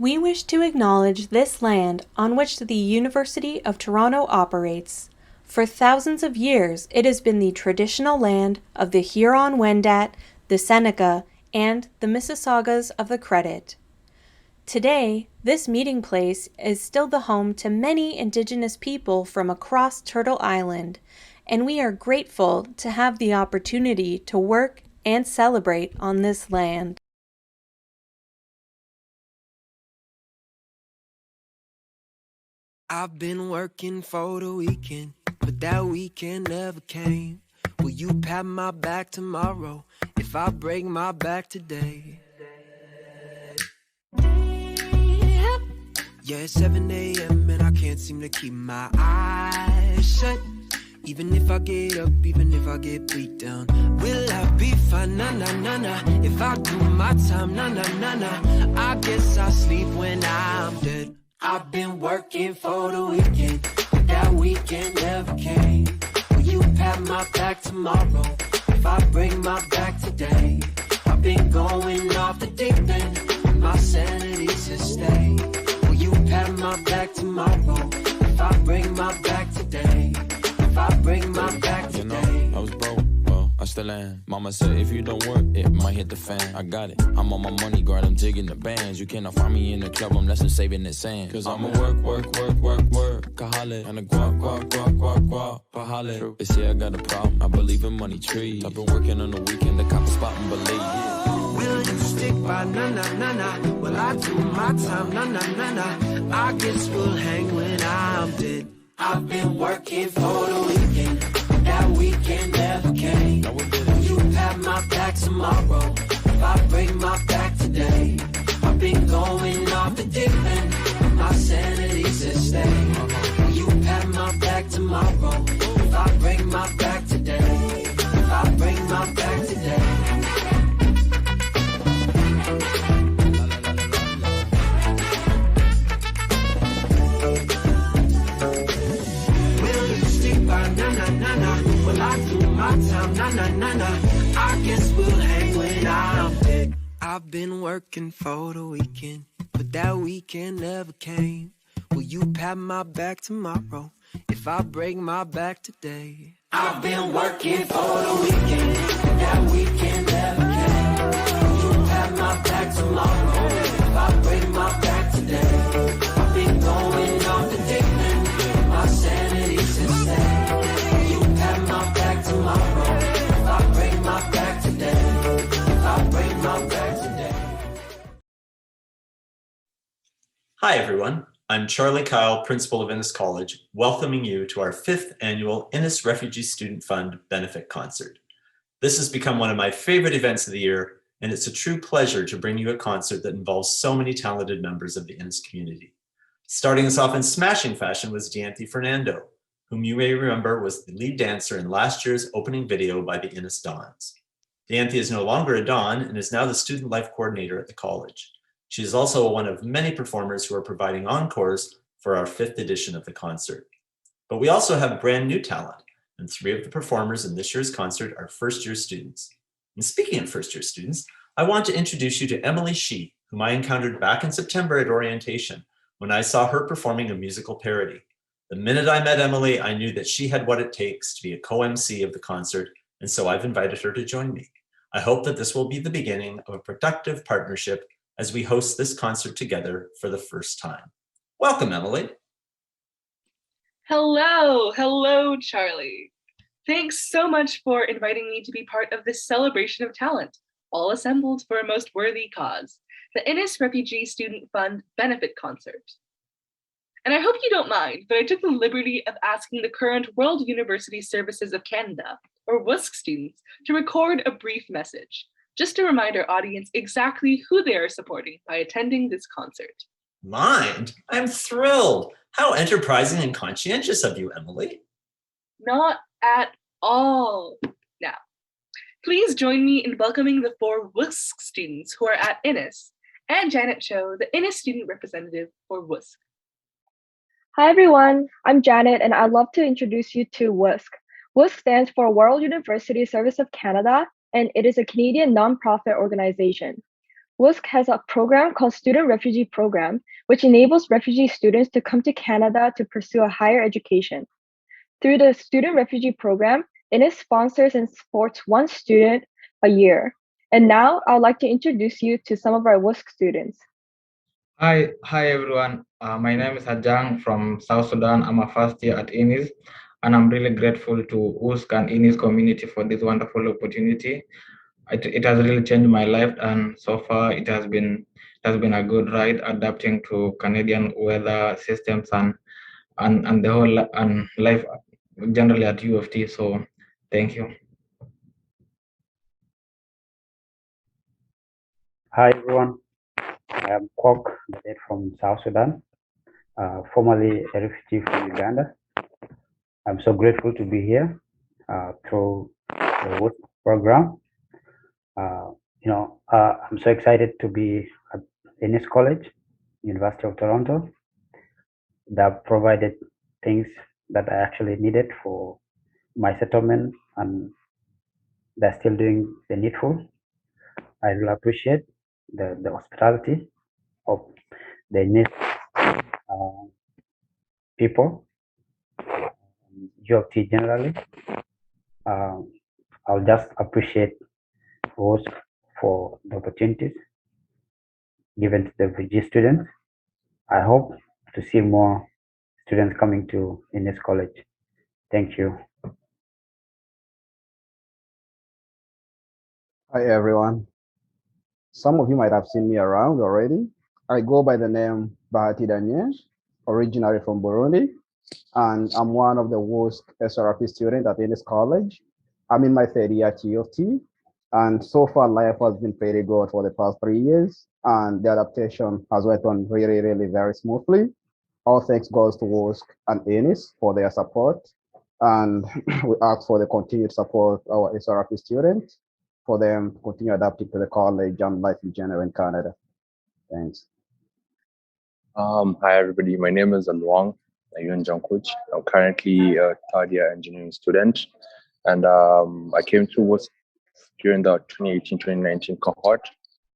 We wish to acknowledge this land on which the University of Toronto operates. For thousands of years, it has been the traditional land of the Huron-Wendat, the Seneca, and the Mississaugas of the Credit. Today, this meeting place is still the home to many Indigenous people from across Turtle Island, and we are grateful to have the opportunity to work and celebrate on this land. I've been working for the weekend, but that weekend never came. Will you pat my back tomorrow if I break my back today? Yeah, it's 7 a.m. and I can't seem to keep my eyes shut. Even if I get up, even if I get beat down, will I be fine? Nah, nah, nah, nah. If I do my time, nah, nah, nah, nah. I guess I'll sleep when I'm dead. I've been working for the weekend, but that weekend never came. Will you pat my back tomorrow if I break my back today? I've been going off the deep end, my sanity's at stake. Will you pat my back tomorrow if I break my back today? If I break my back today. You know, I was broke, well, I still am. Mama said if you don't work, it might hit the fan. I got it. I'm on my money guard, I'm digging the bands. You cannot find me in the club unless I'm saving the sand. Cause I'ma work, kahale. And a guap, pahale. They say I got a problem, I believe in money trees. I've been working on the weekend to cop a spot and believe. Will you stick by, na na na na? Will I do my time, na na na na? I guess we'll hang when I'm dead. I've been working for the weekend, that weekend never came. Will you pat my back tomorrow if I break my back today? I've been going off the deep end, my sanity's at stake. Will you pat my back tomorrow if I break my back today? If I break my back today. Well, I do my time, na na na na. I guess we'll hang when I'm dead. I've been working for the weekend, but that weekend never came. Will you pat my back tomorrow if I break my back today? I've been working for the weekend, but that weekend never came. Will you pat my back tomorrow if I break my back today? I've been going off the deep end, my sanity's at stake. Tomorrow, if I break my back today, if I break my back today. Hi everyone, I'm Charlie Keil, Principal of Innis College, welcoming you to our 5th annual Innis Refugee Student Fund Benefit Concert. This has become one of my favorite events of the year, and it's a true pleasure to bring you a concert that involves so many talented members of the Innis community. Starting us off in smashing fashion was Dianthy Fernando, whom you may remember was the lead dancer in last year's opening video by the Innis Dons. Dianthy is no longer a Don and is now the student life coordinator at the college. She is also one of many performers who are providing encores for our 5th edition of the concert. But we also have brand new talent, and 3 of the performers in this year's concert are first-year students. And speaking of first-year students, I want to introduce you to Emily Shi, whom I encountered back in September at orientation when I saw her performing a musical parody. The minute I met Emily, I knew that she had what it takes to be a co-MC of the concert, and so I've invited her to join me. I hope that this will be the beginning of a productive partnership as we host this concert together for the first time. Welcome, Emily. Hello, Charlie. Thanks so much for inviting me to be part of this celebration of talent, all assembled for a most worthy cause, the Innis Refugee Student Fund Benefit Concert. And I hope you don't mind, but I took the liberty of asking the current World University Services of Canada, or WUSC students, to record a brief message, just to remind our audience exactly who they are supporting by attending this concert. Mind? I'm thrilled. How enterprising and conscientious of you, Emily. Not at all. Now, please join me in welcoming the 4 WUSC students who are at Innis, and Janet Cho, the Innis student representative for WUSC. Hi everyone, I'm Janet and I'd love to introduce you to WUSC. WUSC stands for World University Service of Canada and it is a Canadian nonprofit organization. WUSC has a program called Student Refugee Program, which enables refugee students to come to Canada to pursue a higher education. Through the Student Refugee Program, Innis sponsors and supports one student a year. And now I would like to introduce you to some of our WUSC students. Hi everyone. My name is Ajang from South Sudan. I'm a first year at Innis, and I'm really grateful to USC and Innis community for this wonderful opportunity. It has really changed my life, and so far it has been a good ride adapting to Canadian weather systems and the whole and life generally at U of T. So thank you. Hi everyone, I'm Kwok from South Sudan, formerly a refugee from Uganda. I'm so grateful to be here through the WOOD program. I'm so excited to be at Innis College, University of Toronto. That provided things that I actually needed for my settlement, and they're still doing the needful. I really appreciate the hospitality of the Innis people, U of T generally. I'll just appreciate those for the opportunities given to the refugee students. I hope to see more students coming to Innis College. Thank you. Hi everyone. Some of you might have seen me around already. I go by the name Bahati Daniel, originally from Burundi, and I'm one of the WUSC SRP students at Innis College. I'm in my third year at U of T, and so far life has been pretty good for the past 3 years, and the adaptation has went on really, really very smoothly. All thanks goes to WUSC and Innis for their support, and we ask for the continued support of our SRP students for them to continue adapting to the college and life in general in Canada. Thanks. Hi everybody, my name is Alum. I'm currently a third year engineering student, and I came to WUSC during the 2018-2019 cohort,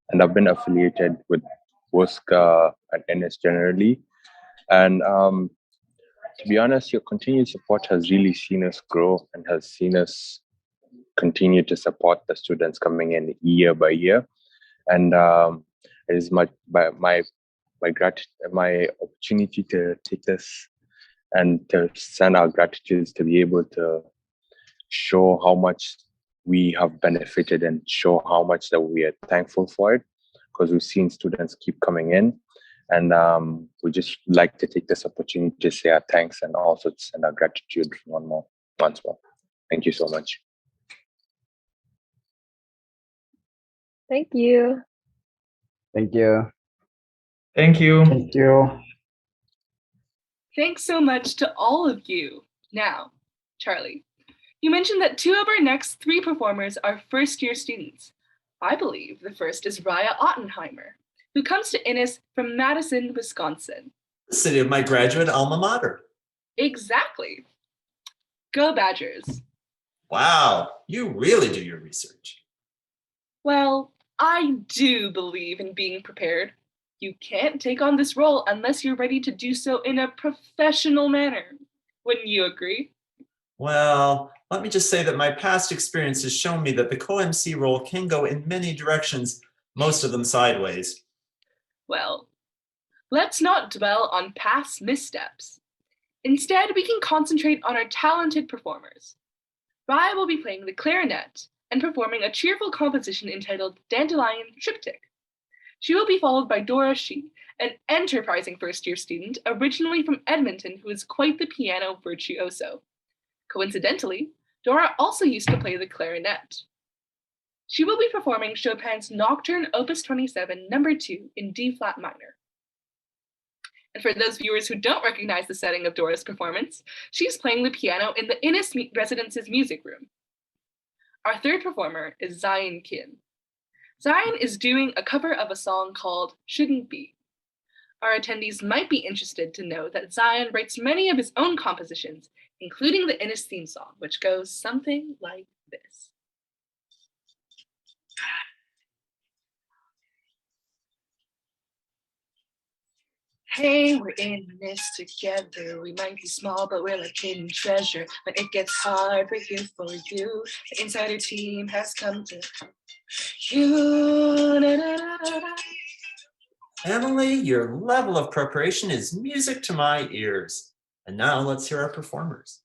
and I've been affiliated with WUSC and Innis generally. And to be honest, your continued support has really seen us grow and has seen us continue to support the students coming in year by year. And it is my opportunity to take this and to send our gratitude to be able to show how much we have benefited and show how much that we are thankful for it, because we've seen students keep coming in. And we just like to take this opportunity to say our thanks and also to send our gratitude once more. Thank you so much. Thank you. Thank you. Thank you. Thank you. Thanks so much to all of you. Now, Charlie, you mentioned that two of our next three performers are first-year students. I believe the first is Raya Ottenheimer, who comes to Innis from Madison, Wisconsin. The city of my graduate alma mater. Exactly. Go Badgers. Wow, you really do your research. Well, I do believe in being prepared. You can't take on this role unless you're ready to do so in a professional manner. Wouldn't you agree? Well, let me just say that my past experience has shown me that the co-MC role can go in many directions, most of them sideways. Well, let's not dwell on past missteps. Instead, we can concentrate on our talented performers. Raya will be playing the clarinet and performing a cheerful composition entitled Dandelion Triptych. She will be followed by Dora Shi, an enterprising first-year student originally from Edmonton who is quite the piano virtuoso. Coincidentally, Dora also used to play the clarinet. She will be performing Chopin's Nocturne Opus 27, No. 2 in D-flat minor. And for those viewers who don't recognize the setting of Dora's performance, she's playing the piano in the Innis Residence's music room. Our third performer is Zion Kim. Zion is doing a cover of a song called Shouldn't Be. Our attendees might be interested to know that Zion writes many of his own compositions, including the Innis theme song, which goes something like this. Hey, we're in this together. We might be small, but we're like hidden treasure. When it gets hard, we're here for you. The insider team has come to you. Emily, your level of preparation is music to my ears. And now let's hear our performers.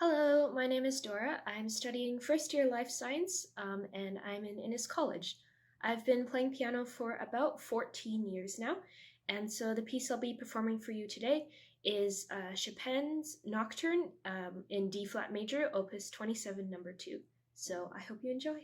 Hello, my name is Dora. I'm studying first year life science and I'm in Innis College. I've been playing piano for about 14 years now, and so the piece I'll be performing for you today is Chopin's Nocturne in D flat major, opus 27, number 2. So I hope you enjoy.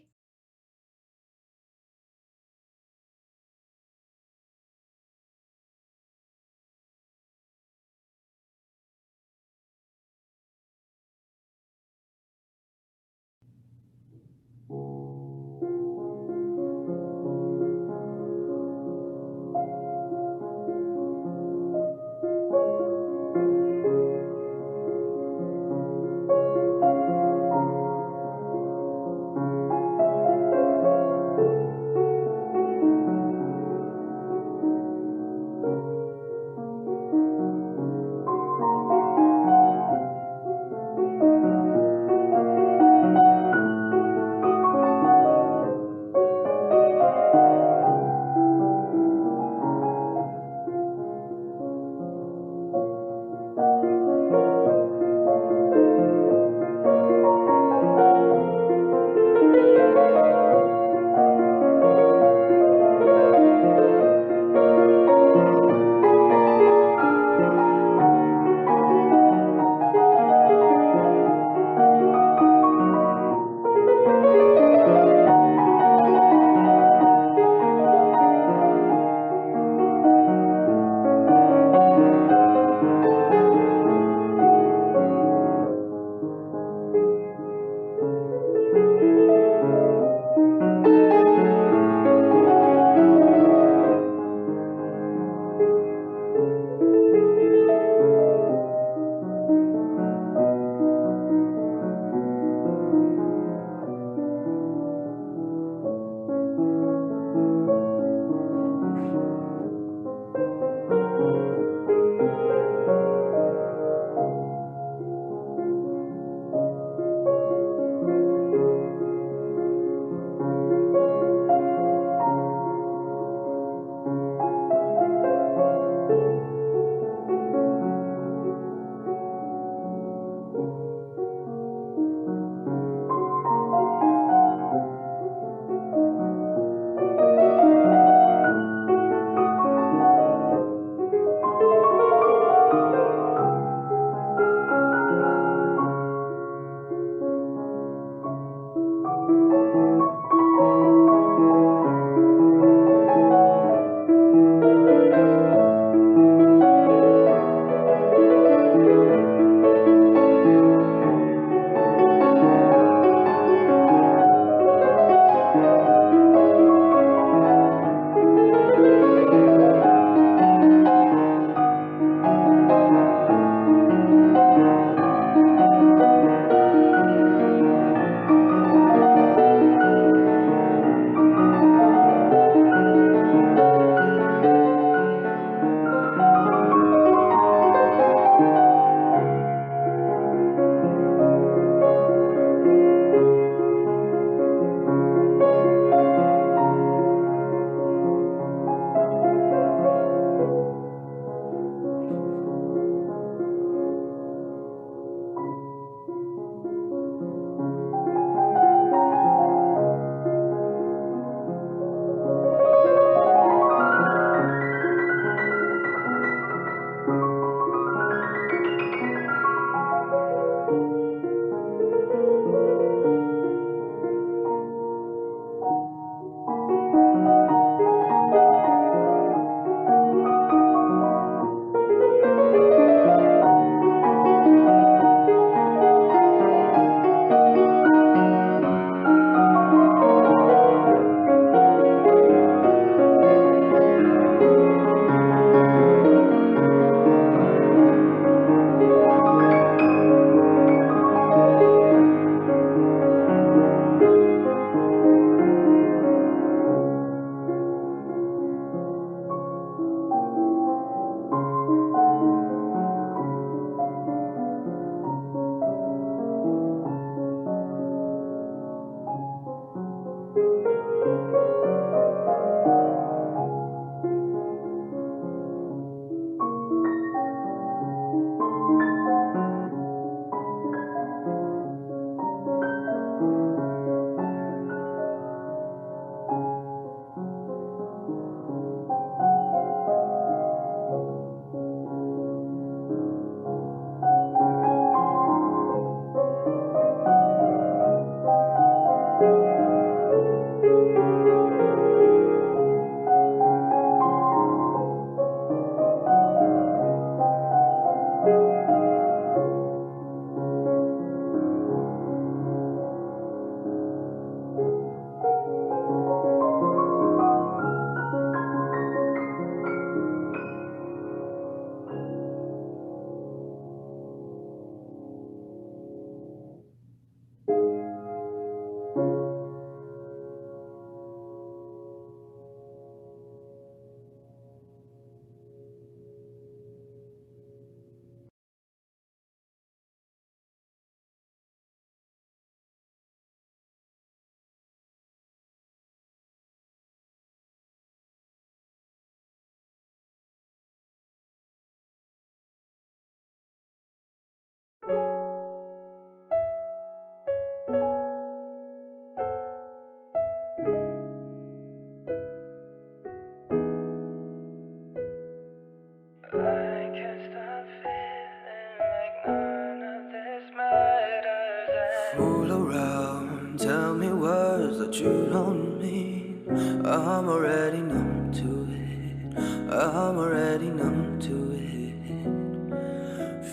but you don't mean I'm already numb to it. I'm already numb to it.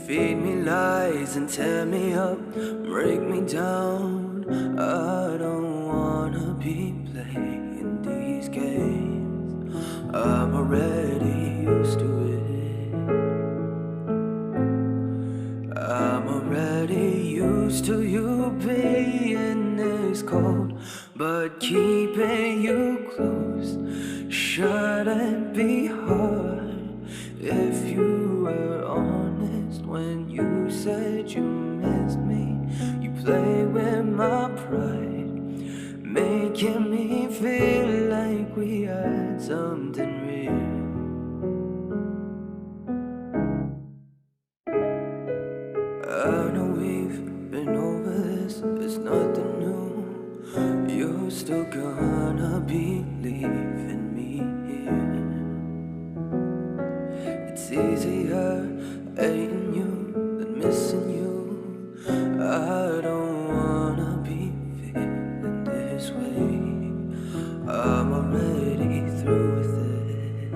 Feed me lies and tear me up, break me down. I don't wanna be playing these games. I'm already used to it. I'm already used to you being this cold, but keeping you close shouldn't be hard. If you were honest when you said you missed me, you play with my pride, making me feel like we had something real. I know we've been over this, it's nothing new. You're still gonna believe in me here. It's easier hating you than missing you. I don't wanna be feeling this way. I'm already through with it.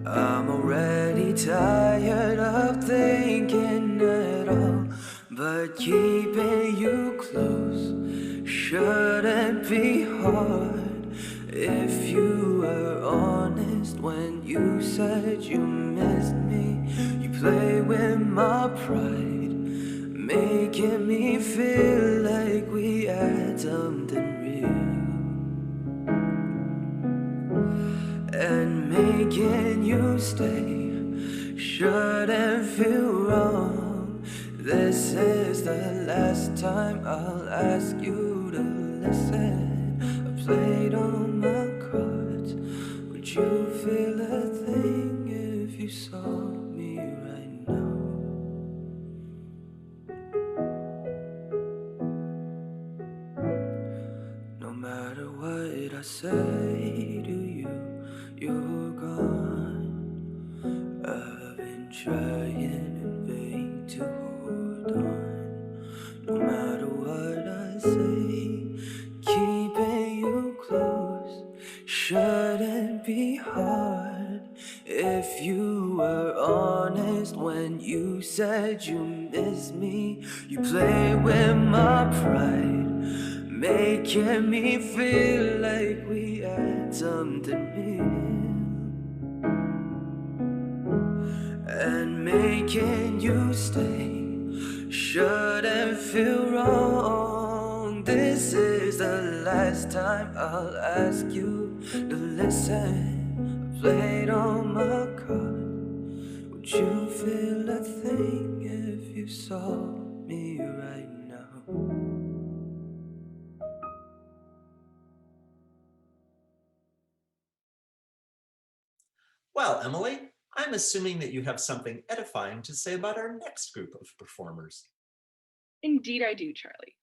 I'm already tired of thinking at all, but keeping you close shouldn't be hard. If you were honest when you said you missed me, you play with my pride, making me feel like we had something real. And making you stay shouldn't feel wrong. This is the last time I'll ask you to listen. I played all my cards. Would you feel a thing if you saw me right now? No matter what I say to you, you're gone. I've been trying in vain to hold on. No matter what I say, keeping you close shouldn't be hard. If you were honest when you said you miss me, you play with my pride, making me feel like we had something real. And making you stay shouldn't feel wrong. This is the last time I'll ask you to listen. I played all my cards. Would you feel a thing if you saw me right now? Well, Emily, I'm assuming that you have something edifying to say about our next group of performers. Indeed I do, Charlie.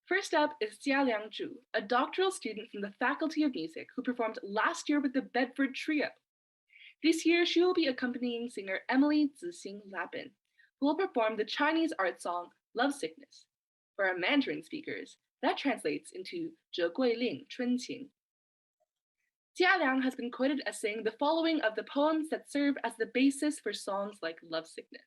First up is Jia Liangzhu, a doctoral student from the Faculty of Music who performed last year with the Bedford Trio. This year, she will be accompanying singer Emily Zixing Lapin, who will perform the Chinese art song Love Sickness. For our Mandarin speakers, that translates into 折桂令春情. Jia Liang has been quoted as saying the following of the poems that serve as the basis for songs like Love Sickness.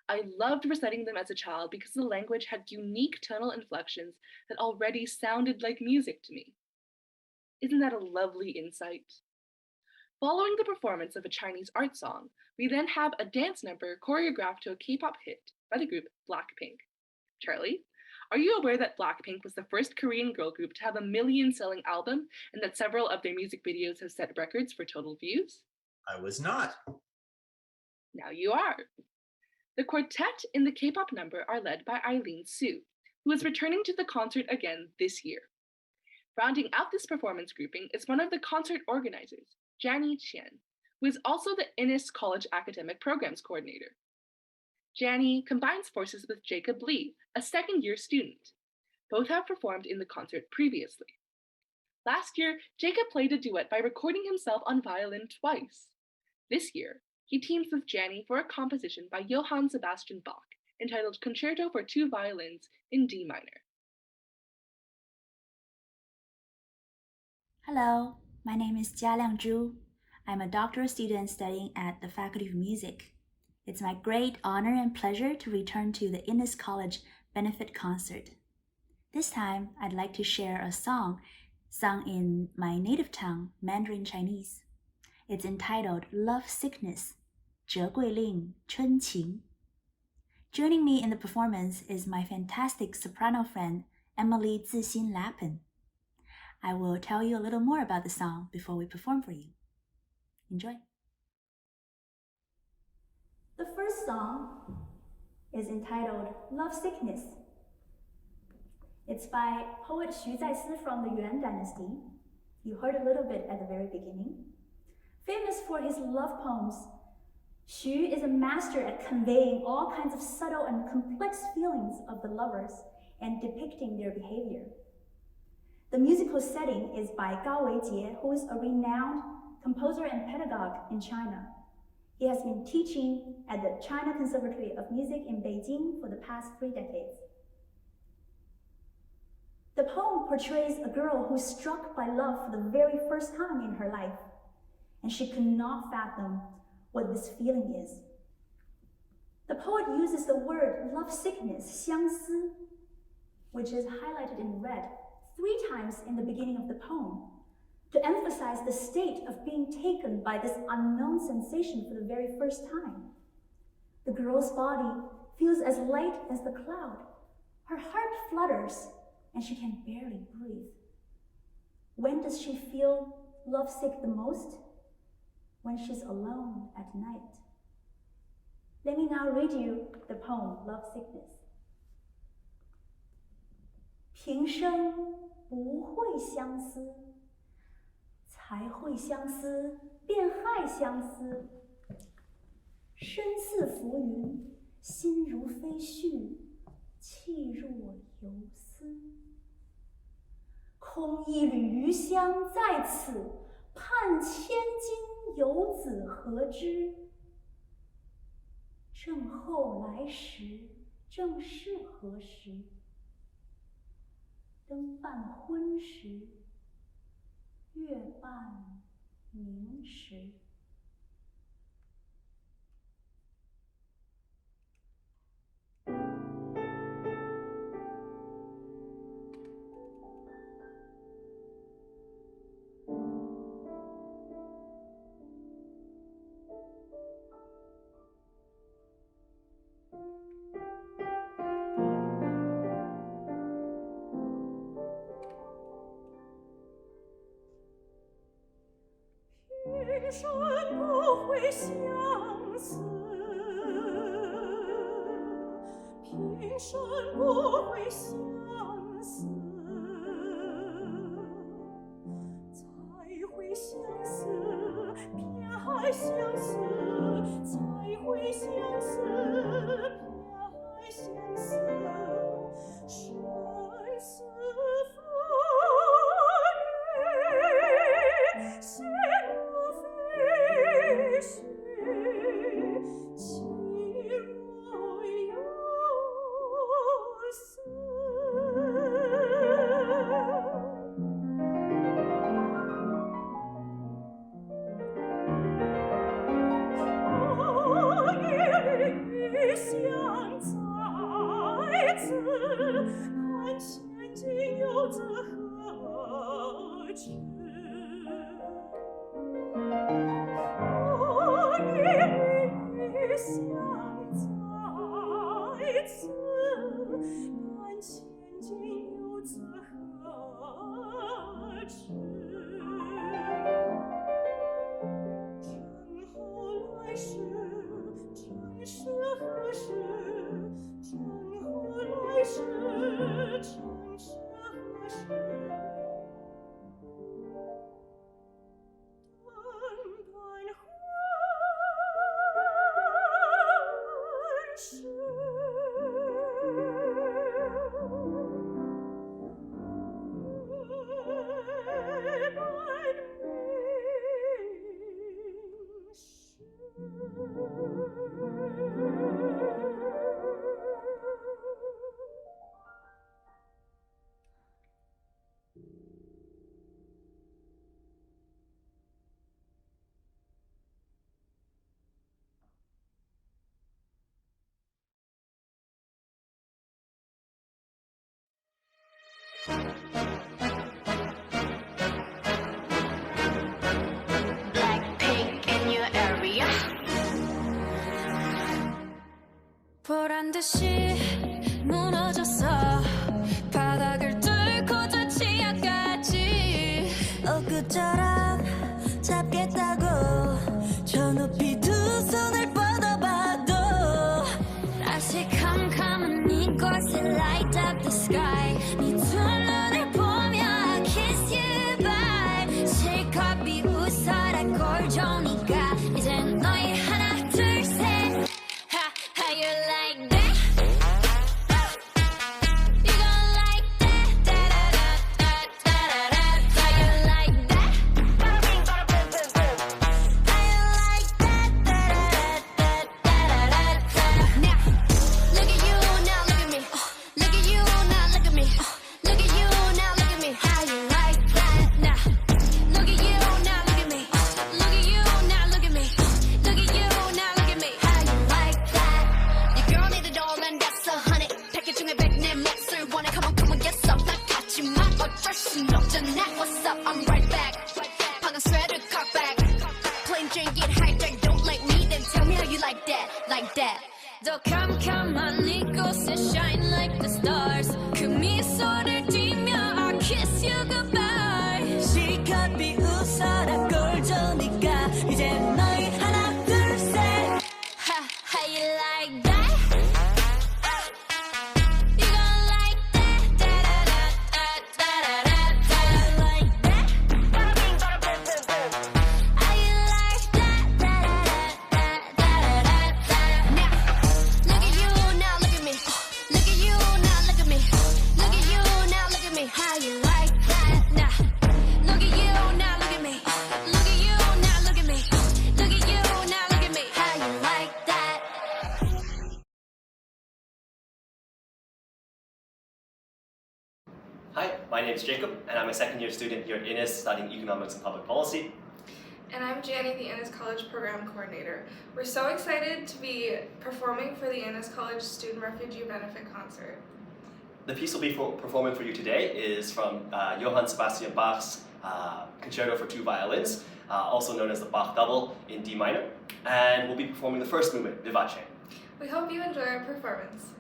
I loved reciting them as a child because the language had unique tonal inflections that already sounded like music to me. Isn't that a lovely insight? Following the performance of a Chinese art song, we then have a dance number choreographed to a K-pop hit by the group Blackpink. Charlie, are you aware that Blackpink was the first Korean girl group to have a million-selling album and that several of their music videos have set records for total views? I was not. Now you are. The quartet in the K-pop number are led by Eileen Su, who is returning to the concert again this year. Rounding out this performance grouping is one of the concert organizers, Janny Qian, who is also the Innis College Academic Programs Coordinator. Janny combines forces with Jacob Lee, a second-year student. Both have performed in the concert previously. Last year, Jacob played a duet by recording himself on violin twice. This year, he teams with Janny for a composition by Johann Sebastian Bach entitled Concerto for Two Violins in D minor. Hello, my name is Jialiang Zhu. I'm a doctoral student studying at the Faculty of Music. It's my great honor and pleasure to return to the Innis College benefit concert. This time, I'd like to share a song sung in my native tongue, Mandarin Chinese. It's entitled Love Sickness, 折桂令春情. Joining me in the performance is my fantastic soprano friend, Emily Shi. I will tell you a little more about the song before we perform for you. Enjoy. The first song is entitled Love Sickness. It's by poet Xu Zaisi from the Yuan dynasty. You heard a little bit at the very beginning. Famous for his love poems, Xu is a master at conveying all kinds of subtle and complex feelings of the lovers and depicting their behavior. The musical setting is by Gao Weijie, who is a renowned composer and pedagogue in China. He has been teaching at the China Conservatory of Music in Beijing for the past 3 decades. The poem portrays a girl who's struck by love for the very first time in her life, and she could not fathom what this feeling is. The poet uses the word love sickness, 相思, which is highlighted in red 3 times in the beginning of the poem, to emphasize the state of being taken by this unknown sensation for the very first time. The girl's body feels as light as the cloud. Her heart flutters, and she can barely breathe. When does she feel lovesick the most? When she's alone at night. Let me now read you the poem, Love Sickness. 平生不会相思，才会相思，便害相思。身似浮云，心如飞絮，气若游丝。空一缕余香在此，盼千金游子何之？正后来时，正是何时？灯半昏时，月半明时。平生不会相思，平生不会相思，才会相思，偏害相思，才会相思，偏害相思，生死浮云，心如飞絮，气若游丝。空一缕余香 엊그처럼 잡겠다고 저 높이 두 손을 뻗어봐도 다시 캄캄한 이곳에 light up the sky 네 두 눈을 보며 I kiss you bye 실컷 비웃어라 꼴좋으니까 이젠 너희 하나 둘 셋 How you like that? You gon' like that? Da-da-da-da-da-da-da. How you like that? How you like that? Da-da-da-da-da-da-da. Now, look at you, now look at me. Look at you, now look at me. Look at you, now look at me. How you like that? Now, look at you, now look at me. Look at you, now look at me. Look at you, now look at me. How you like that? Your girl needed all and that's 100. 패킷 중에 100 내 몫을 원해. Come on, get some. 나 같지만 어쩔 순 없잖아. What's up? I'm right back. 방금 sweater cock back. Plain Jane get hijacked. Don't like me, then tell me how you like that. Like that. 더 캄캄한 이곳에 shine like the stars. 그 미소를 띠며 I kiss you goodbye. 실컷 비웃어라 꼴 좋으니까 이제 너희 하나 둘 셋. How you like that? You gon' like that? Da-da-da-da-da-da-da. How you like that? How you like that? Da-da-da-da-da-da-da. Now, look at you, now look at me. Look at you, now look at me. Look at you, now look at me. How you like that? Now, look at you, now look at me. Look at you, now look at me. Look at you, now look at me. How you like that? Hi, my name is Jacob, and I'm a second-year student here at Innis studying Economics and Public Policy. And I'm Janny, the Innis College Program Coordinator. We're so excited to be performing for the Innis College Student Refugee Benefit Concert. The piece we'll be performing for you today is from Johann Sebastian Bach's Concerto for Two Violins, also known as the Bach Double in D minor, and we'll be performing the first movement, Vivace. We hope you enjoy our performance.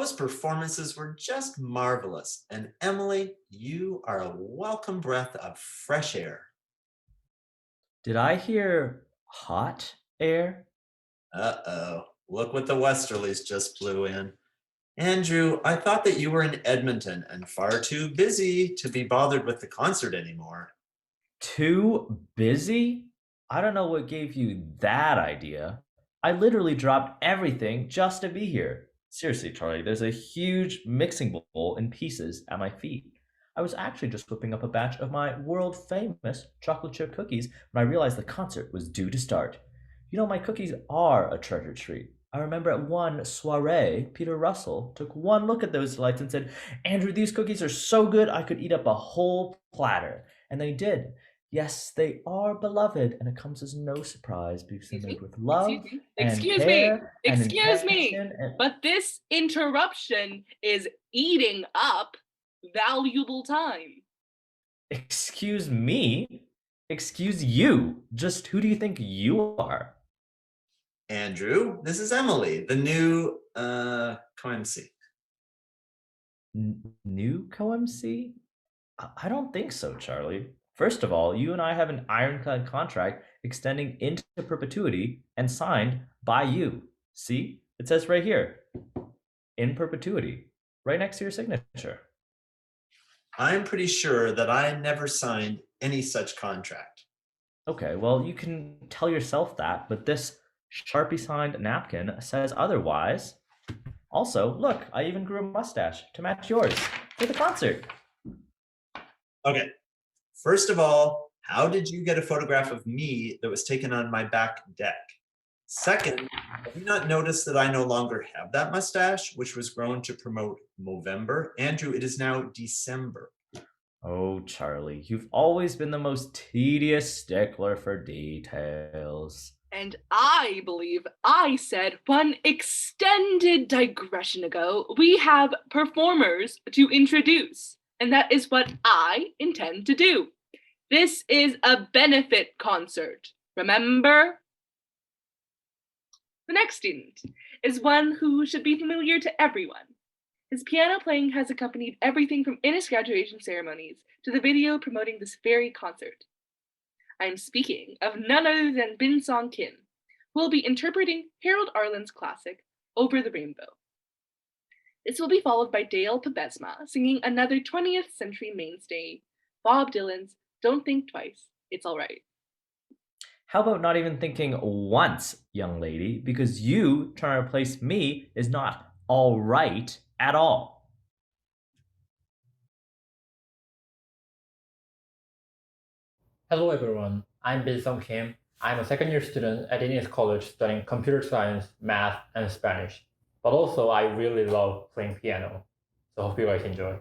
Those performances were just marvelous. And Emily, you are a welcome breath of fresh air. Did I hear hot air? Uh-oh, look what the Westerlies just blew in. Andrew, I thought that you were in Edmonton and far too busy to be bothered with the concert anymore. Too busy? I don't know what gave you that idea. I literally dropped everything just to be here. Seriously, Charlie, there's a huge mixing bowl in pieces at my feet. I was actually just whipping up a batch of my world famous chocolate chip cookies when I realized the concert was due to start. You know, my cookies are a treasure treat. I remember at one soiree, Peter Russell took one look at those delights and said, Andrew, these cookies are so good I could eat up a whole platter. And then he did. Yes, they are beloved, and it comes as no surprise because they're made with love and care and intention. But this interruption is eating up valuable time. Excuse me? Excuse you? Just who do you think you are? Andrew, this is Emily, the new co-MC. New co-MC? I don't think so, Charlie. First of all, you and I have an ironclad contract extending into perpetuity and signed by you. See? It says right here, in perpetuity, right next to your signature. I'm pretty sure that I never signed any such contract. Okay, well, you can tell yourself that, but this Sharpie signed napkin says otherwise. Also, look, I even grew a mustache to match yours for the concert. Okay, first of all, how did you get a photograph of me that was taken on my back deck? Second, have you not noticed that I no longer have that mustache, which was grown to promote Movember? Andrew, it is now December. Oh, Charlie, you've always been the most tedious stickler for details. And I believe I said one extended digression ago, we have performers to introduce, and that is what I intend to do. This is a benefit concert, remember? The next student is one who should be familiar to everyone. His piano playing has accompanied everything from Innis graduation ceremonies to the video promoting this very concert. I am speaking of none other than Bin Song Kim, who will be interpreting Harold Arlen's classic, Over the Rainbow. This will be followed by Dale Pabesma singing another 20th century mainstay, Bob Dylan's Don't Think Twice, It's All Right. How about not even thinking once, young lady, because you trying to replace me is not all right at all. Hello everyone, I'm Bin Song Kim. I'm a second year student at Innis College studying computer science, math, and Spanish. But also I really love playing piano. So hope you guys enjoy.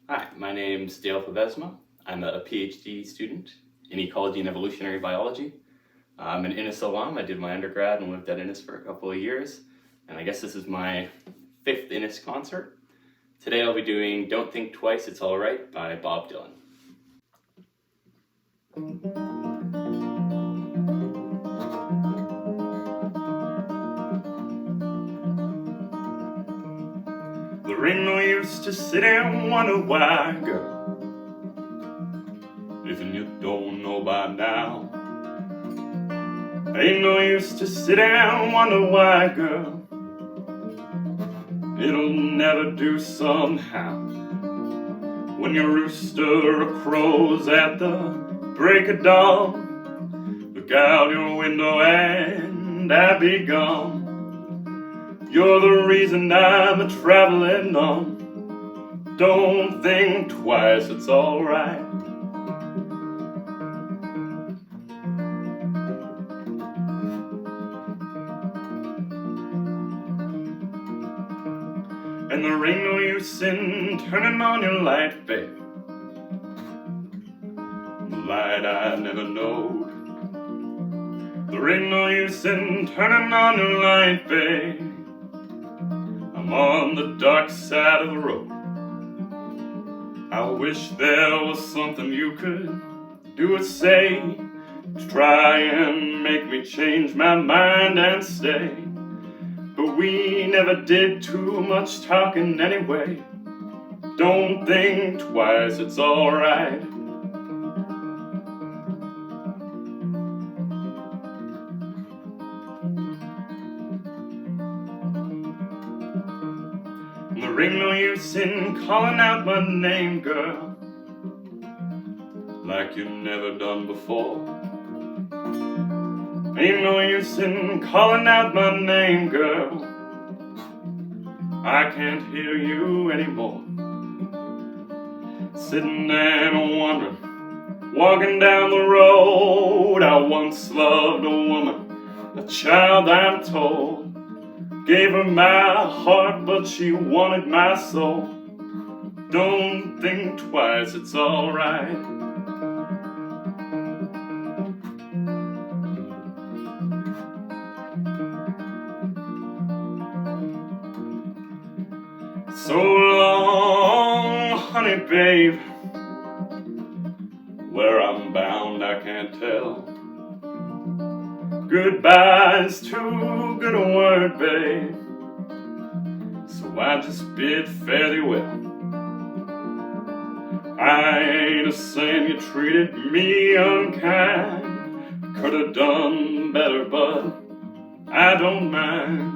Hi, my name's Dale Pavesma. I'm a PhD student in ecology and evolutionary biology. I'm an Innis alum. I did my undergrad and lived at Innis for a couple of years. And I guess this is my 5th Innis concert. Today I'll be doing Don't Think Twice, It's Alright by Bob Dylan. There ain't no use to sit and wonder why, girl, if you don't know by now. Ain't no use to sit and wonder why, girl, it'll never do somehow. When your rooster crows at the break of dawn, look out your window and I'll be gone. You're the reason I'm a-traveling on. Don't think twice, it's alright. And there ain't no use in turning on your light, babe, the light I never knowed. There ain't no use in turning on your light, babe, I'm on the dark side of the road. I wish there was something you could do or say to try and make me change my mind and stay. But we never did too much talking anyway. Don't think twice, it's alright. There ain't no use in calling out my name, girl, like you've never done before. Ain't no use in calling out my name, girl, I can't hear you anymore. Sitting and wondering, walking down the road, I once loved a woman, a child I'm told. Gave her my heart, but she wanted my soul. Don't think twice, it's alright. So long, honey babe, where I'm bound I can't tell. Goodbye's too good a word, babe, so I just bid fare thee well. I ain't a-saying you treated me unkind, could have done better, but I don't mind.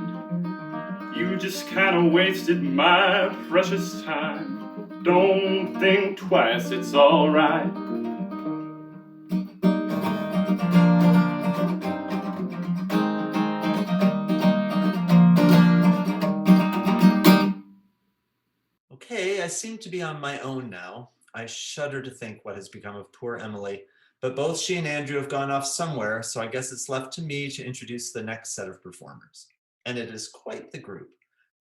You just kinda wasted my precious time. Don't think twice, it's alright. Okay, I seem to be on my own now. I shudder to think what has become of poor Emily, but both she and Andrew have gone off somewhere, so I guess it's left to me to introduce the next set of performers. And it is quite the group.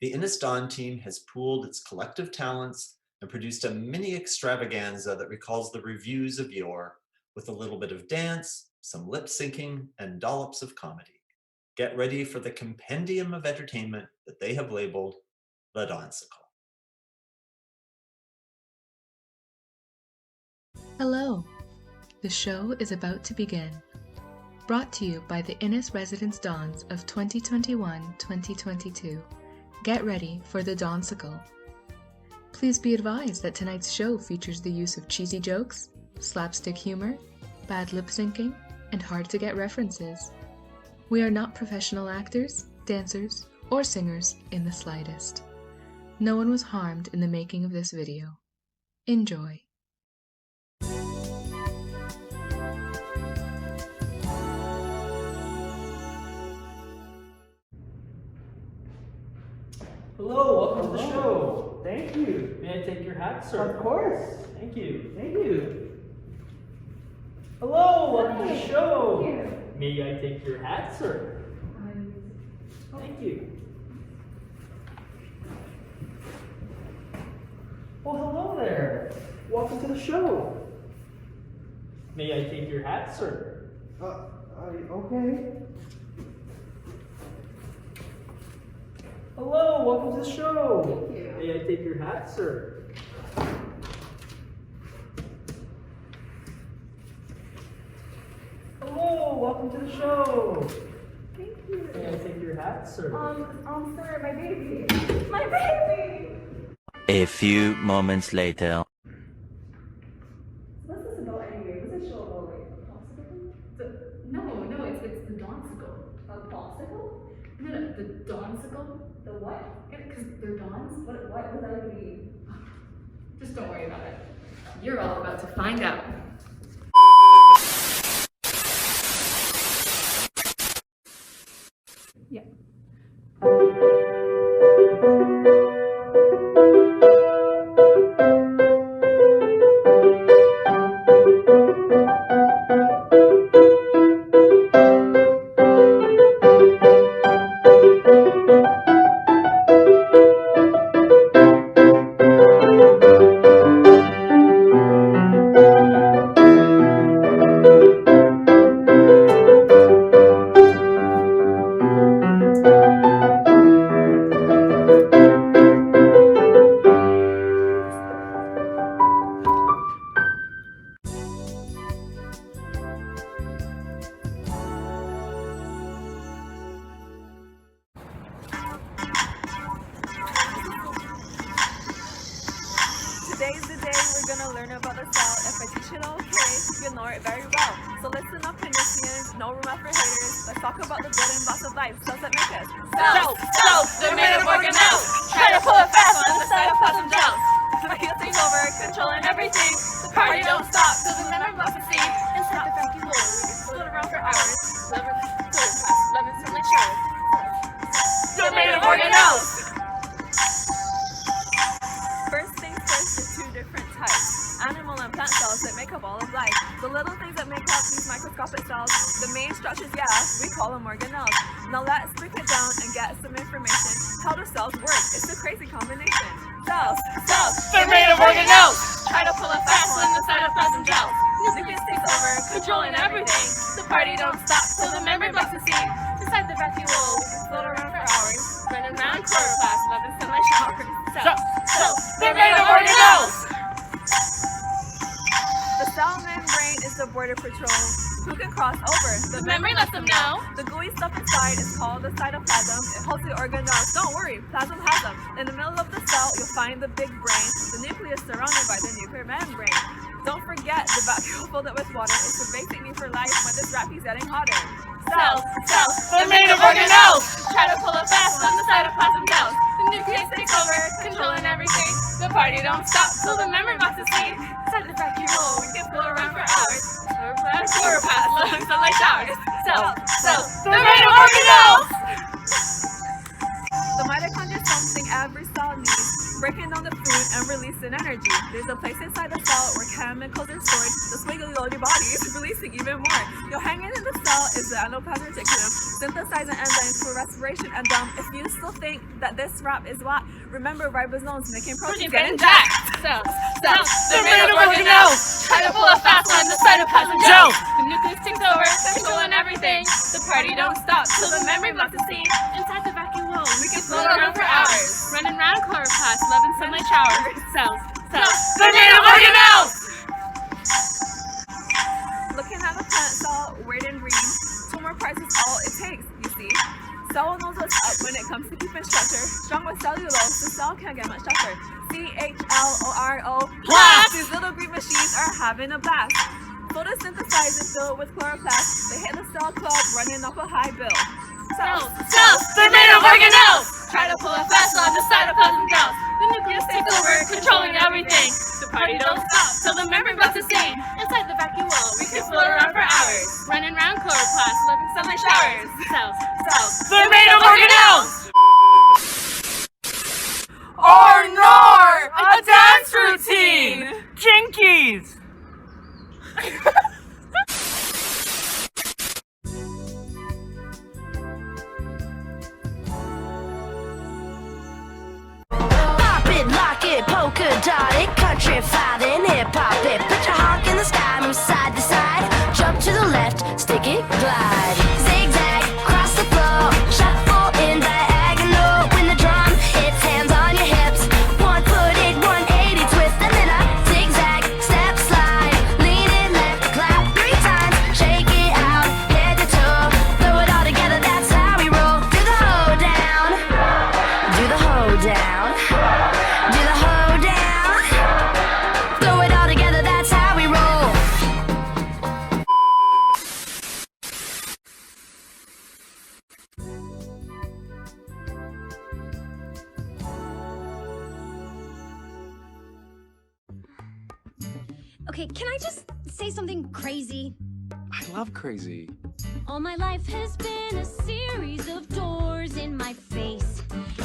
The Innis Dawn team has pooled its collective talents and produced a mini extravaganza that recalls the reviews of yore, with a little bit of dance, some lip syncing, and dollops of comedy. Get ready for the compendium of entertainment that they have labeled the Dawnsicle. Hello! The show is about to begin. Brought to you by the Innis Residence Dawns of 2021-2022. Get ready for the Dawnsicle. Please be advised that tonight's show features the use of cheesy jokes, slapstick humor, bad lip syncing, and hard-to-get references. We are not professional actors, dancers, or singers in the slightest. No one was harmed in the making of this video. Enjoy. Hello, welcome to the show. Thank you. May I take your hat, sir? Of course. Thank you. Thank you. Hello, welcome to the show. May I take your hat, sir? Thank you. Well, hello there. Welcome to the show. May I take your hat, sir? Okay. Hello, welcome to the show. Thank you. May I take your hat, sir? Hello, welcome to the show. Thank you. May I take your hat, sir? Sir, my baby. My baby! A few moments later. What's this about anyway? What's this show about, like, a popsicle? No, it's the Donsicle. A popsicle? No, the Donsicle. The what? Yeah, because they're Dons? What does that even mean? Just don't worry about it. You're all about to find out. Yeah. Today's the day we're gonna learn about the cell. If I teach it okay, you'll know it very well. So listen up, Indonesians, no room out for haters. Let's talk about the building blocks of life. Cells that make us. Cells, they're made of organelles. Try to pull it fast on the cytoplasm gels. The heel takes over, controlling everything. The party don't stop till the member blocks are seen. Inside the vacuum hole, we can float around for hours. Love and sunlight showers. They're made of organelles. First things first, there's two different types. Animal and plant cells that make up all of life. The little things that make up these microscopic cells, the main structures, yeah, we call them organelles. Now let's break it down and get some information. How do cells work? It's a crazy combination. Cells, they're made of organelles. Try to pull it fast when the cytoplasm gels. Nucleus takes over, Controlling everything. The party don't stop till the membrane blocks are seen. Inside the vacuole, we can float around for hours. Running around chloroplast, love and sunlight showers. Cells, they're made of organelles. The cell membrane is the border patrol who can cross over. The membrane lets them know. The gooey stuff inside is called the cytoplasm. It holds the organelles. Don't worry, plasm has them. In the middle of the cell, you'll find the big brain, the nucleus surrounded by the nuclear membrane. Don't forget the vacuole filled it with water. It's the basic need for life when this rap keeps getting hotter. Cells, they're made of organelles. Try to pull it fast when the cytoplasm gels. The nucleus takes over, controlling everything. The party don't stop till the membrane box is seen. Inside the vacuole, we can float around for hours. Chloroplast, love and sunlight showers. Cells, they're made of organelles. The mitochondria is something every cell needs, breaking down the food and releasing energy. There's a place inside the cell where chemicals are stored. The squiggly body is releasing even more. You'll hanging in the cell is the endoplasmic reticulum, synthesizing enzymes for respiration. And if you still think that this rap is what, remember ribosomes making proteins getting jacked. Cells, they're made of organelles. Try to pull it fast when the cytoplasm gels. The nucleus takes over, controlling everything. The party don't stop till the membrane blocks are seen. Inside the vacuole, we can float around for hours. Running around chloroplast, love and sunlight showers. Cells, they're made of organelles. Looking at a plant cell, weird and green, 2 more parts is all it takes, you see. Cell knows what's up when it comes to keeping structure. Strong with cellulose, the cell can't get much tougher. CHLORO, blast! These little green machines are having a blast. Photosynthesize and fill it with chloroplast. They hit the cell club, running up a high bill. Cells, they're made of organelles. Try to pull it fast on the cytoplasm gels. The nucleus takes over, controlling everything. The party don't stop till the membrane blocks are seen. Inside the vacuole, we can float around for hours. Running around chloroplast, love and sunlight showers. Cells, they're made of organelles. Or nor, a dance routine. Jinkies. Pop it, lock it, poke it, melodic, country filing, hip hop it. Put your honk in the sky, move side to side. Jump to the left, stick it, glide. Zigzag, cross the floor, shuffle in diagonal. When the drum hits, hands on your hips. 1 foot it, 180 twist, and then a zigzag, step slide. Lean it, left, clap 3 times. Shake it out, head to toe. Throw it all together, that's how we roll. Do the hoedown, do the hoedown, do the hoedown. Throw it all together, that's how we roll. Okay, can I just say something crazy? I love crazy. All my life has been a series of doors in my face.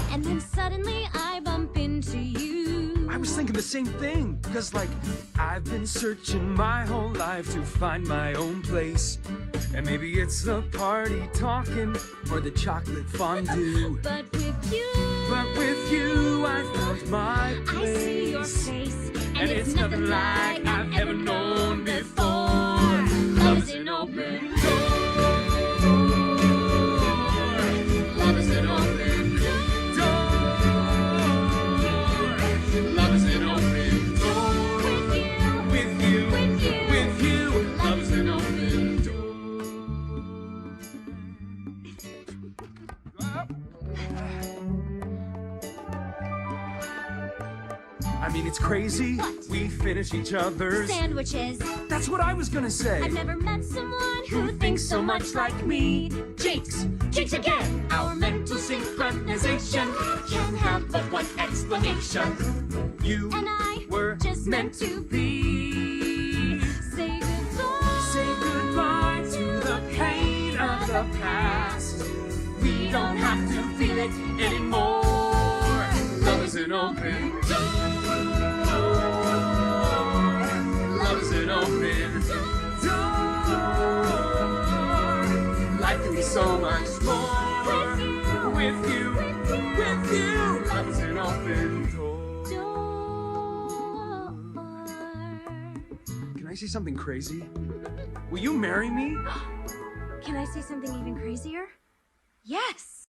And then suddenly I bump into you. I was thinking the same thing, because like I've been searching my whole life to find my own place. And maybe it's the party talking or the chocolate fondue. But with you, I found my place. I see your face, and it's nothing like I've ever known before. Love is an open door. Love is an open door. Love is an open door. With you, love is an open door. I mean, it's crazy. We finish each other's sandwiches. That's what I was gonna say. I've never met someone who thinks so much like me. Jinx again. Our mental synchronization can have but one explanation. You and I were just meant to be. Say goodbye. Say goodbye to the pain of the past. We don't have to feel it anymore. Love is an open door. Love is an open door. Life can be so much more with you. Love is an open door. Can I say something crazy? Will you marry me? Can I say something even crazier? Yes.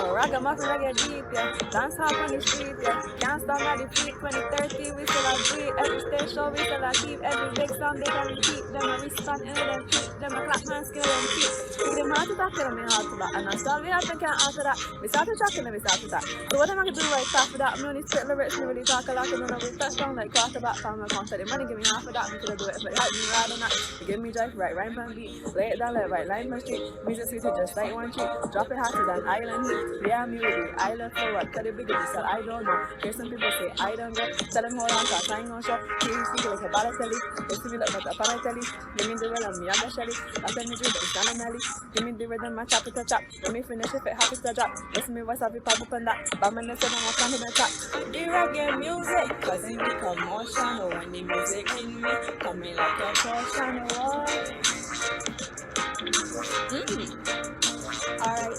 Ragamuffin reggae deep, yeah. Dance hop on the street, yeah. Can't stop at the feet. 2030, we still a breathe. Every stage show, we still a keep. Every big song, they can repeat. Them a respond, and them keep. Them a clap, man, skill, them keep. Give them hard to talk, tell them me hard to back. And I start, we have to can't answer that. We start to track, and then we start to that. So what am I gonna do right after that? Me only spit lyrics, me really talk a lot. And then we touch down like quarterback. From my concert, the money give me half of that. Me could do it if it help me ride on that. They give me drive, right rhyme and beat. Lay it down, left, right line my street. Music sweet, just like one treat. Drop it hotter than island heat. Yeah, me with you. I love for what? Cut it bigger, just I don't know. Hear some people say I don't go. Tell them hold on, cause I ain't no show. Hear you speak like a Balotelli. They see me look like a Balotelli. Give me the rhythm, me and the Shelly. I tell me drink, it's on Melly. Give me the rhythm, my chop it to chop. Let me finish if it happens to drop. Listen me voice, I'll be pop up on that. But man, listen, I'm up on the top. The reggae music, cause it become emotional when the music in me. Coming like a potion, alright.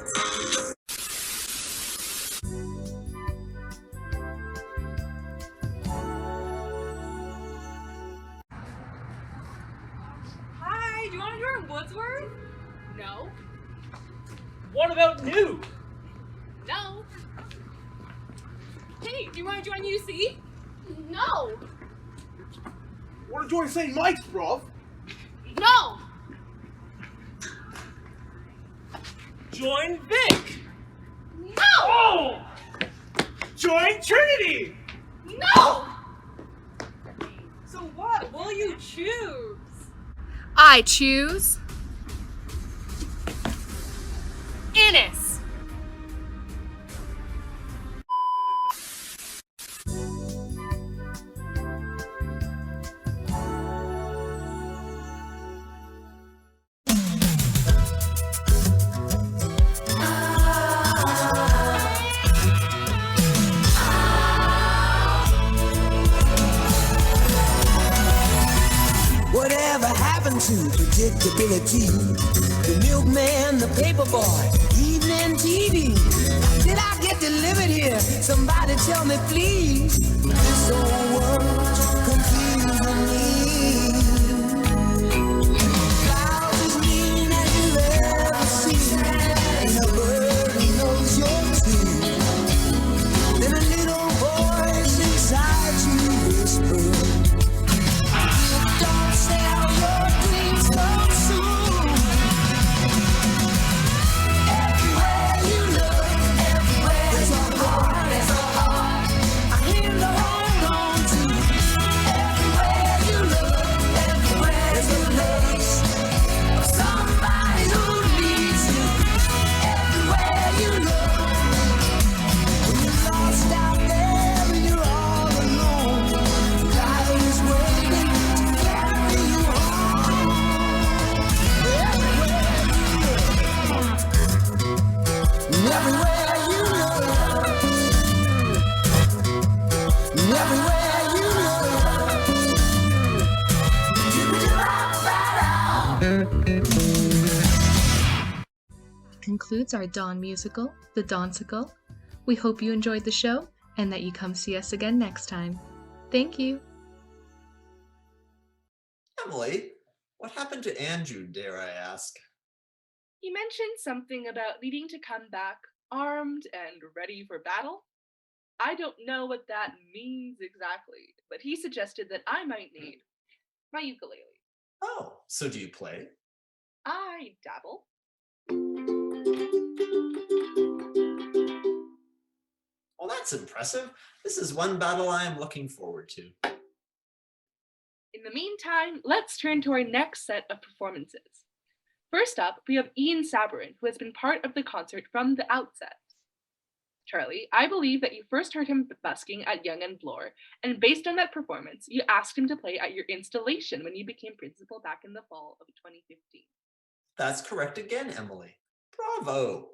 Hi, do you want to join Woodsworth? No. What about new? No. Hey, do you want to join UC? No. Want to join St. Mike's, bruv? No. Join Vic. No. Oh! Join Trinity. No. So what will you choose? I choose Innis. Whatever happens. happened to predictability? The milkman, the paper boy, evening TV. Did I get delivered here? Somebody tell me, please. This old world's confusing me. Clouds as mean as you've ever seen, and a bird who knows your tune. Then a little voice inside you whisper, don't sell your dreams so soon. Everywhere you look, everywhere there's a heart, there's a heart. I hear the hold on to. Everywhere you look, everywhere there's a place of somebody who needs you. Everywhere you look, when you're lost out there and you're all alone, God is waiting to carry you home. Everywhere you look, everywhere you look, everywhere you Concludes our Dawn musical, The Dawnsicle. We hope you enjoyed the show and that you come see us again next time. Thank you. Emily, what happened to Andrew, dare I ask? He mentioned something about needing to come back armed and ready for battle. I don't know what that means exactly, but he suggested that I might need my ukulele. Oh, so do you play? I dabble. Well, that's impressive. This is one battle I am looking forward to. In the meantime, let's turn to our next set of performances. First up, we have Ian Sabarin, who has been part of the concert from the outset. Charlie, I believe that you first heard him busking at Young and Bloor, and based on that performance, you asked him to play at your installation when you became principal back in the fall of 2015. That's correct again, Emily. Bravo!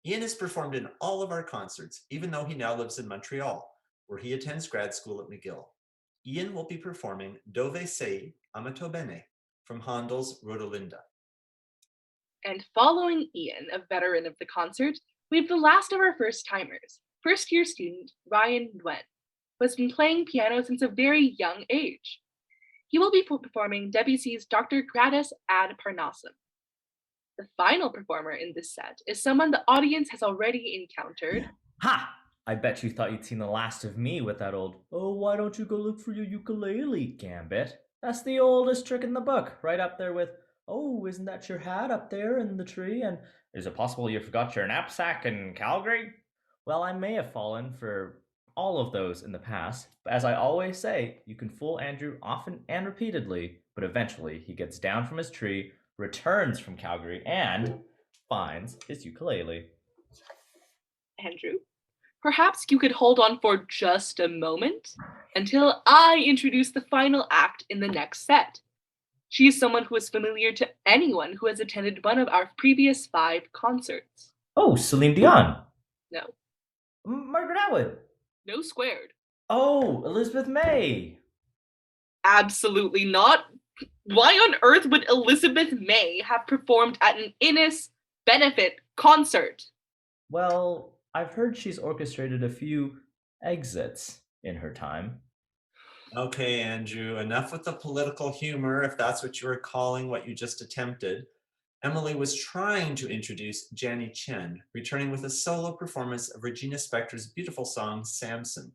Ian has performed in all of our concerts, even though he now lives in Montreal, where he attends grad school at McGill. Ian will be performing Dove sei amato bene from Handel's Rodelinda. And following Ian, a veteran of the concert, we have the last of our first-timers, first-year student Ryan Nguyen, who has been playing piano since a very young age. He will be performing Debussy's Dr. Gratis ad Parnassum. The final performer in this set is someone the audience has already encountered. Ha! I bet you thought you'd seen the last of me with that old, oh, why don't you go look for your ukulele gambit? That's the oldest trick in the book, right up there with, oh, isn't that your hat up there in the tree? And is it possible you forgot your knapsack in Calgary? Well, I may have fallen for all of those in the past, but as I always say, you can fool Andrew often and repeatedly, but eventually he gets down from his tree, returns from Calgary, and finds his ukulele. Andrew, perhaps you could hold on for just a moment until I introduce the final act in the next set. She is someone who is familiar to anyone who has attended one of our previous 5 concerts. Oh, Celine Dion. No. Margaret Atwood. No squared. Oh, Elizabeth May. Absolutely not. Why on earth would Elizabeth May have performed at an Innis benefit concert? Well, I've heard she's orchestrated a few exits in her time. Okay, Andrew, enough with the political humor, if that's what you were calling what you just attempted. Emily was trying to introduce Janny Chen, returning with a solo performance of Regina Spektor's beautiful song, Samson.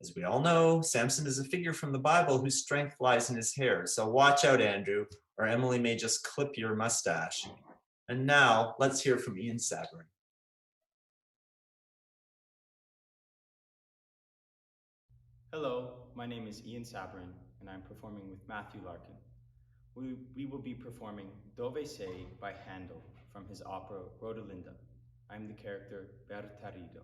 As we all know, Samson is a figure from the Bible whose strength lies in his hair, so watch out, Andrew, or Emily may just clip your mustache. And now, let's hear from Ian Sabarin. Hello, my name is Ian Sabarin, and I'm performing with Matthew Larkin. We will be performing Dove sei by Handel from his opera Rodelinda. I'm the character Bertarido.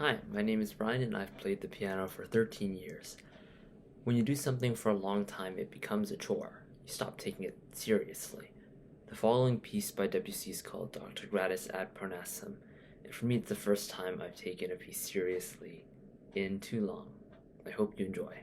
Hi, my name is Brian and I've played the piano for 13 years. When you do something for a long time, it becomes a chore. You stop taking it seriously. The following piece by Debussy is called Dr. Gratis ad Parnassum, and for me it's the first time I've taken a piece seriously in too long. I hope you enjoy.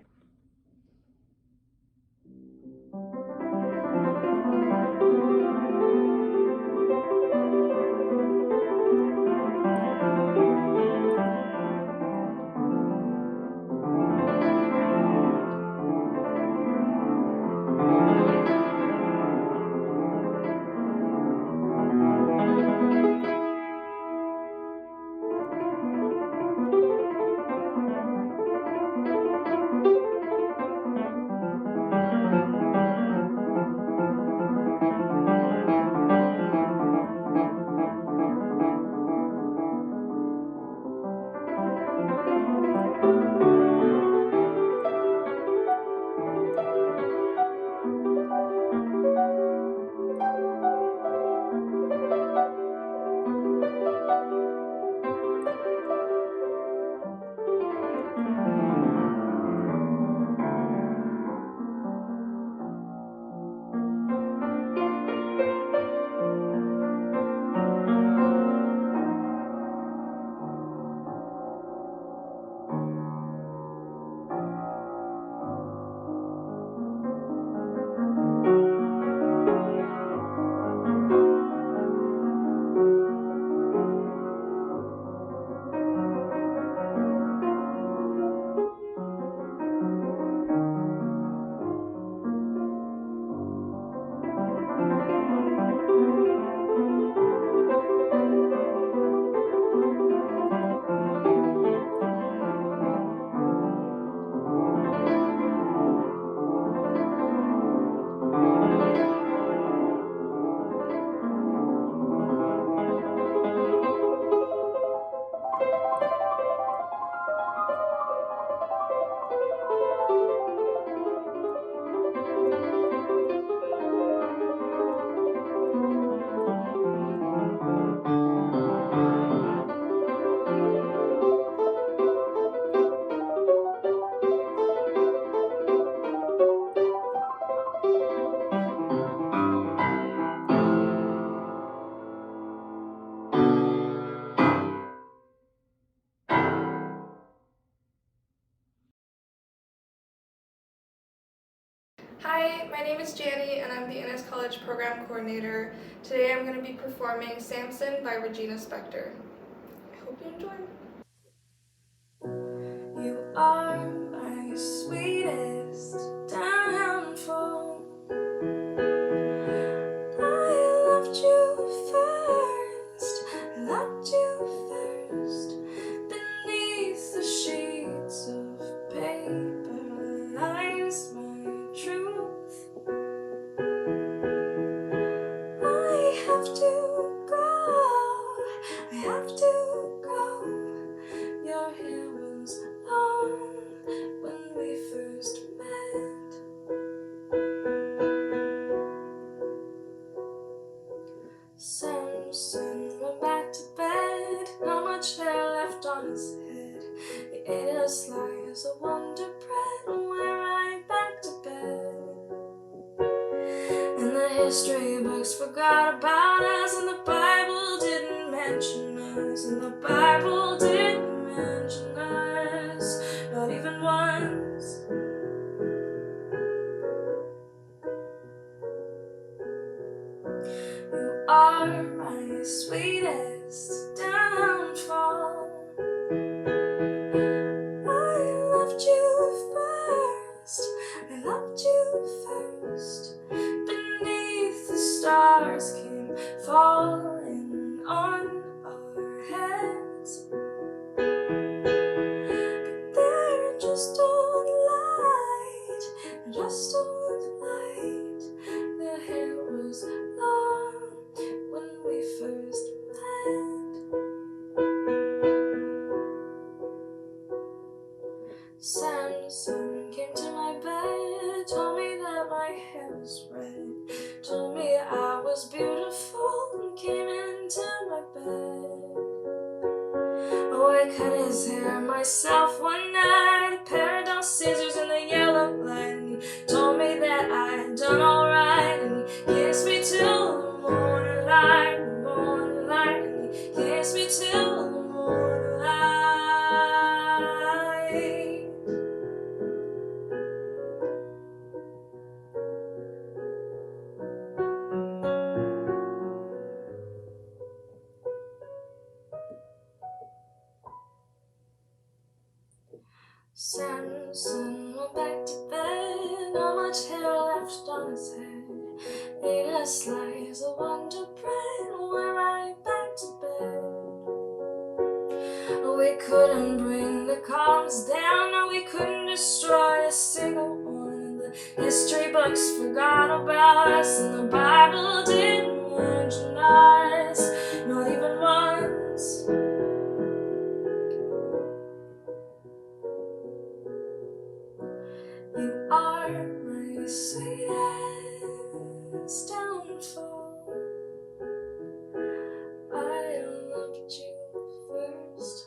Hi, my name is Janny and I'm the Innis College Program Coordinator. Today I'm going to be performing Samson by Regina Spektor. I hope you enjoy. You are my sweetest downfall. I loved you first, I loved you first. Beneath the sheets of paper lies my truth. I have to go, I have to go. Your hair was long when we first met. Samson went back to bed, not much hair left on his head. He ate a slice of Wonder Bread and went right back to bed. And the history books forgot about us, and the Bible didn't mention us, and the Bible didn't mention us, not even once. You are my sweetest downfall. I loved you first, I loved you first. Beneath the stars came falling on our heads. But they're just old I cut his hair myself one night. A pair of dull scissors in the yellow light. And he told me that I had done alright. And he kissed me till the moonlight, moonlight. And he kissed me till the moonlight. Samson went back to bed, not much hair left on his head. Ate a slice of Wonder Bread, went right back to bed. We couldn't bring the columns down, no, we couldn't destroy a single one. The history books forgot about us, and the Bible didn't mention us, not even once. You are my sweetest downfall. I loved you first.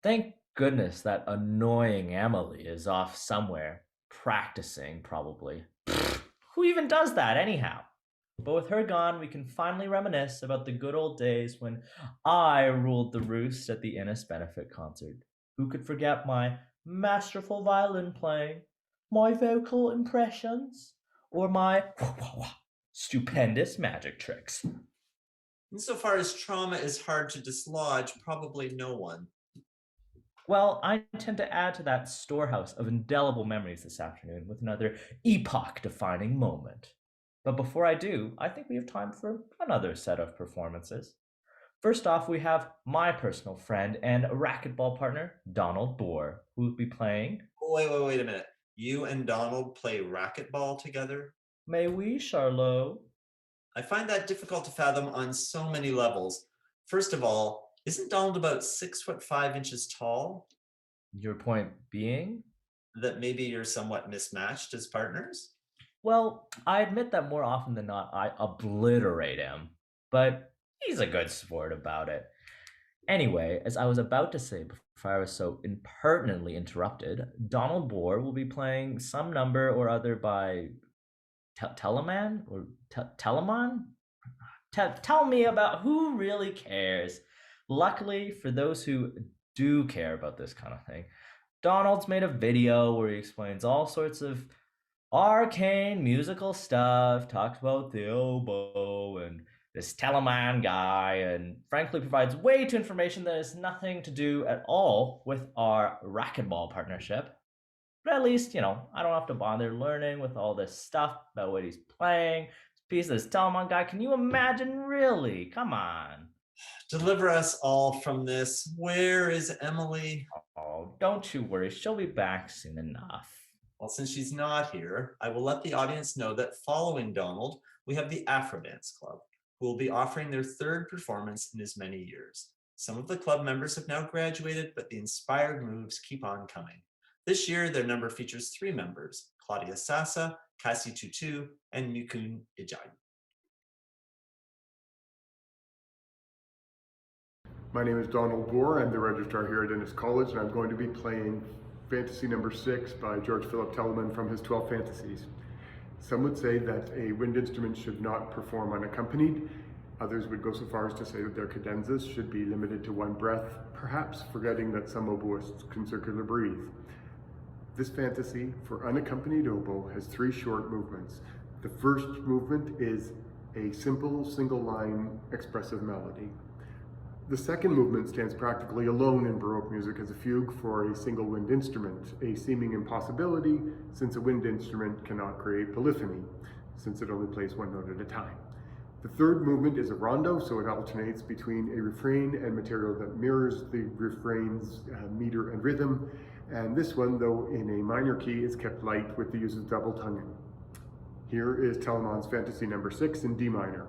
Thank goodness that annoying Emily is off somewhere, practicing probably. Who even does that anyhow? But with her gone, we can finally reminisce about the good old days when I ruled the roost at the Innis benefit concert. Who could forget my masterful violin playing, my vocal impressions, or my stupendous magic tricks? Insofar as trauma is hard to dislodge, probably no one. Well, I intend to add to that storehouse of indelible memories this afternoon with another epoch-defining moment. But before I do, I think we have time for another set of performances. First off, we have my personal friend and racquetball partner, Donald Bohr, who will be playing... Wait a minute. You and Donald play racquetball together? May we, Charlot? I find that difficult to fathom on so many levels. First of all, isn't Donald about 6'5" tall? Your point being? That maybe you're somewhat mismatched as partners? Well, I admit that more often than not, I obliterate him, but he's a good sport about it. Anyway, as I was about to say before I was so impertinently interrupted, Donald Bohr will be playing some number or other by Telemann or Telemann? Tell me about who really cares. Luckily, for those who do care about this kind of thing, Donald's made a video where he explains all sorts of arcane musical stuff, talks about the oboe and this Telemann guy, and frankly provides way too information that has nothing to do at all with our racquetball partnership. But at least, I don't have to bother learning with all this stuff about what he's playing. This piece of this Telemann guy, can you imagine, really? Come on. Deliver us all from this. Where is Emily? Oh, don't you worry. She'll be back soon enough. Well, since she's not here, I will let the audience know that following Donald, we have the Afro Dance Club, who will be offering their third performance in as many years. Some of the club members have now graduated, but the inspired moves keep on coming. This year, their number features 3 members, Claudia Sassa, Cassie Tutu, and Mikun Ijai. My name is Donald Bohr. I'm the registrar here at Innis College, and I'm going to be playing Fantasy number 6 by George Philip Telemann from his 12 Fantasies. Some would say that a wind instrument should not perform unaccompanied. Others would go so far as to say that their cadenzas should be limited to 1 breath, perhaps forgetting that some oboists can circular breathe. This fantasy for unaccompanied oboe has 3 short movements. The first movement is a simple single-line expressive melody. The second movement stands practically alone in Baroque music as a fugue for a single wind instrument, a seeming impossibility since a wind instrument cannot create polyphony, since it only plays 1 note at a time. The third movement is a rondo, so it alternates between a refrain and material that mirrors the refrain's meter and rhythm, and this one, though in a minor key, is kept light with the use of double tonguing. Here is Telemann's Fantasy number 6 in D minor.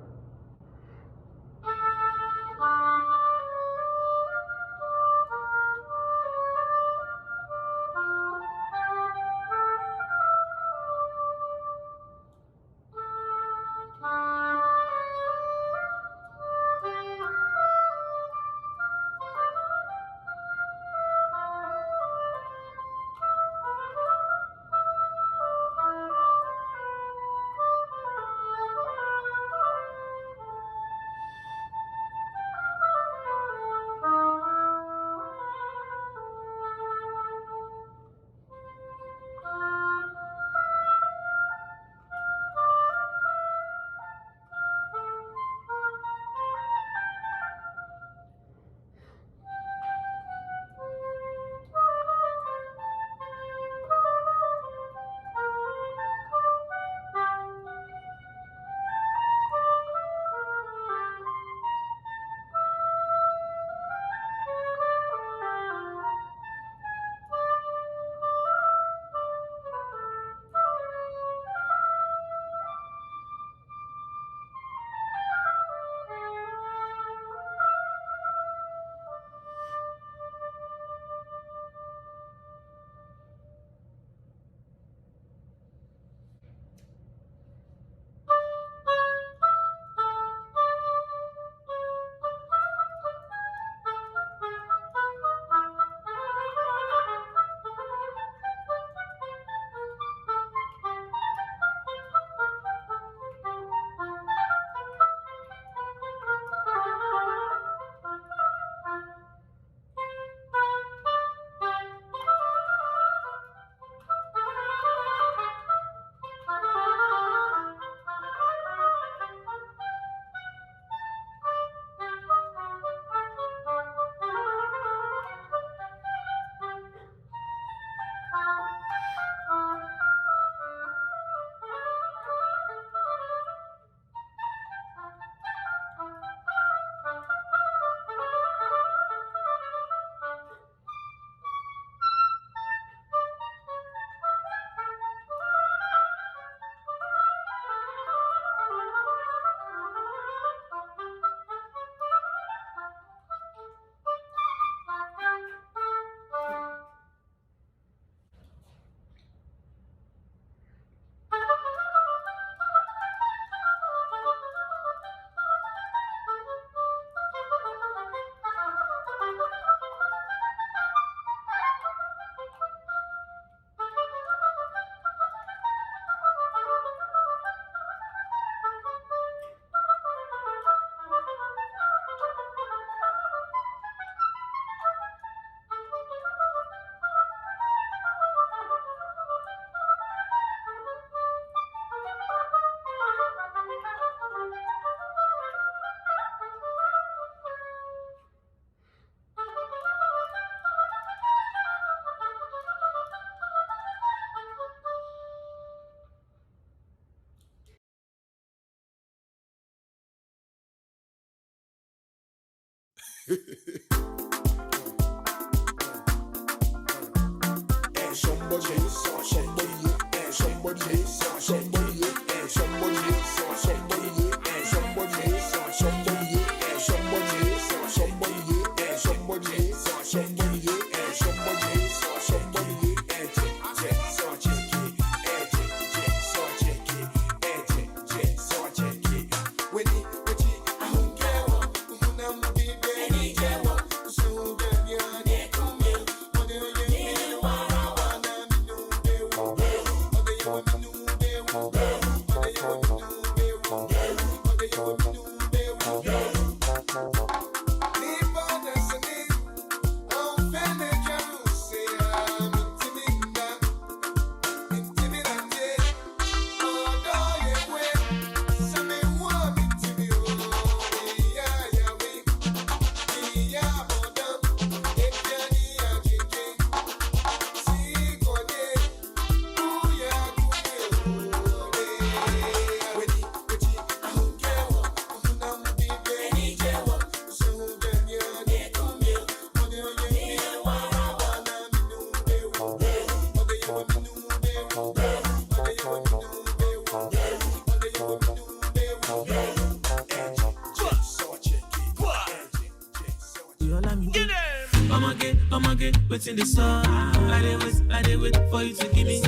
What's in the sun? I did wait for you to give me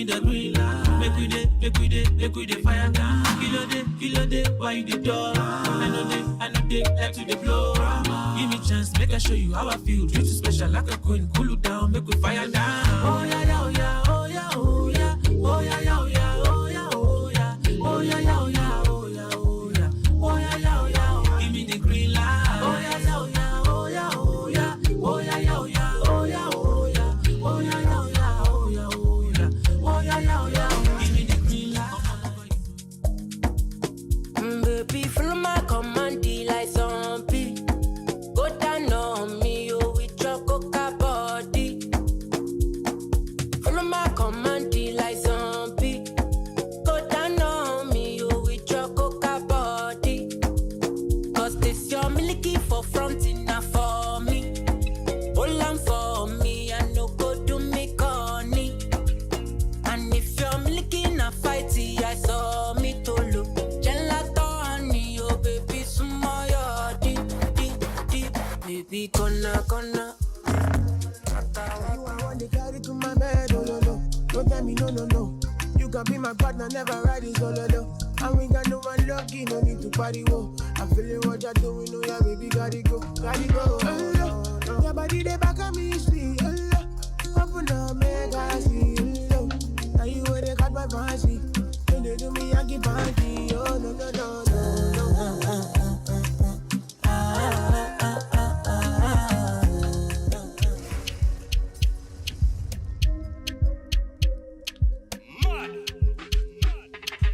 the green light. Make we dey fire down. Kilo day, why you the door? I know they like to the blow. Give me chance, make I show you how I feel. Treat you special like a queen, cool you down, make we fire down. Oh yeah, yeah, oh yeah, oh yeah, oh yeah, oh yeah, yeah, oh yeah, oh yeah, oh yeah, oh yeah, yeah, oh yeah, oh yeah, oh yeah, oh yeah, yeah, oh yeah. Give me the green light. Oh yeah, yeah, oh yeah. Oh yeah, yeah, oh yeah, oh yeah, oh yeah, oh yeah, yeah, oh yeah, oh yeah, oh yeah, oh yeah, yeah, oh yeah. Give me the green light. Baby, follow my command, like zombie. Go down on me, oh, with your coca body. Follow my command, like zombie. Go down on me, oh, with your coca body. Cause this your milky for front enough for me. Hold on for me, I no go do me corny. And if you're looking a fighty, I saw me to look. Gelato honey, oh baby, sumo yo deep. Baby, gonna. You are one they carry to my bed, oh no. Don't tell me no. You can be my partner, never ride it solo, no. And we got no one lucky, no need to party, whoa. I'm feeling what you're doing, oh yeah, baby, gotta go. Your body, they back at me, sweet, open up, make I see, now you where they got my fancy. When they do me, I keep party, oh no.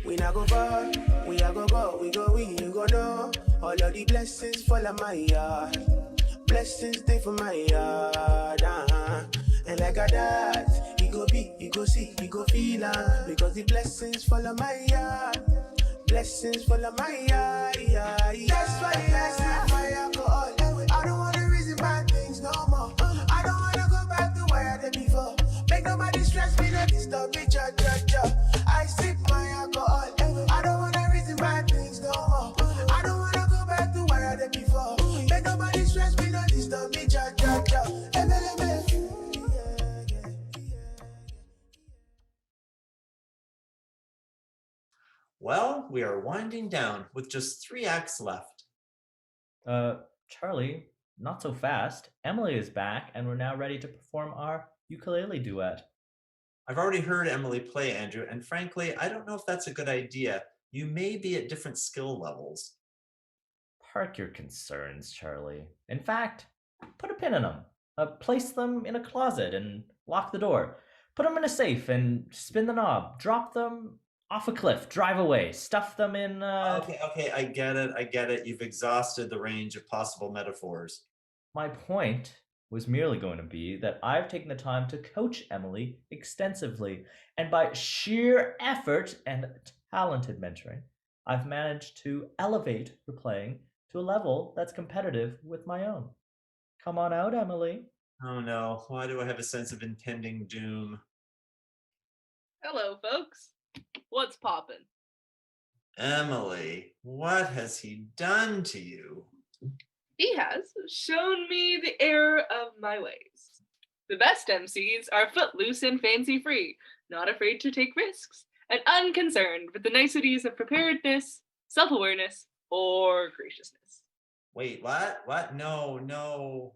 We not go far, we are go, you go know. All of the blessings fall on my yard. Blessings stay for my yard, And like a that, you go be, you go see, you go feel because the blessings fall on my yard. Blessings fall on my yard, That's why I snap my alcohol. I don't wanna reason bad things no more. I don't wanna go back to where I did before. Make nobody stress me, not disturb me, cha. I sip my alcohol. I don't wanna reason bad things no more. I don't wanna go back to where I did before. Make nobody stress me, not disturb me, cha. Well, we are winding down with just 3 acts left. Charlie, not so fast. Emily is back, and we're now ready to perform our ukulele duet. I've already heard Emily play, Andrew, and frankly, I don't know if that's a good idea. You may be at different skill levels. Park your concerns, Charlie. In fact, put a pin in them. Place them in a closet and lock the door. Put them in a safe and spin the knob. Drop them off a cliff. Drive away. Stuff them in... Okay, I get it. You've exhausted the range of possible metaphors. My point was merely going to be that I've taken the time to coach Emily extensively, and by sheer effort and talented mentoring, I've managed to elevate her playing to a level that's competitive with my own. Come on out, Emily. Oh no, why do I have a sense of impending doom? Hello, folks. What's poppin'? Emily, what has he done to you? He has shown me the error of my ways. The best MCs are footloose and fancy-free, not afraid to take risks, and unconcerned with the niceties of preparedness, self-awareness, or graciousness. Wait, what? What? No.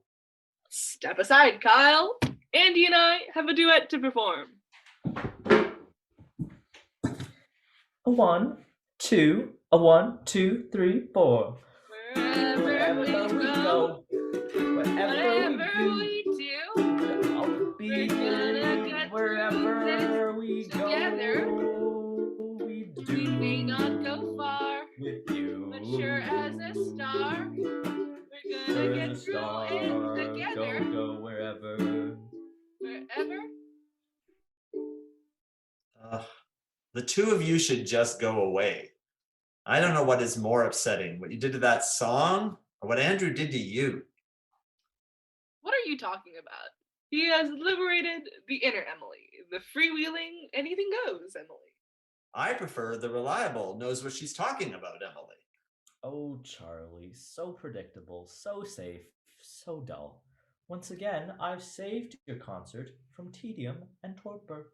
Step aside, Kyle. Andy and I have a duet to perform. A 1, 2, a 1, 2, 3, 4. Wherever we go, whatever we do, I'll be wherever we go. Together. We We may not go far, with you. but sure as a star, we're gonna get through it together. Go wherever. Wherever. The two of you should just go away. I don't know what is more upsetting, what you did to that song or what Andrew did to you. What are you talking about? He has liberated the inner Emily, the freewheeling, anything goes Emily. I prefer the reliable, knows what she's talking about, Emily. Oh, Charlie, so predictable, so safe, so dull. Once again, I've saved your concert from tedium and torpor.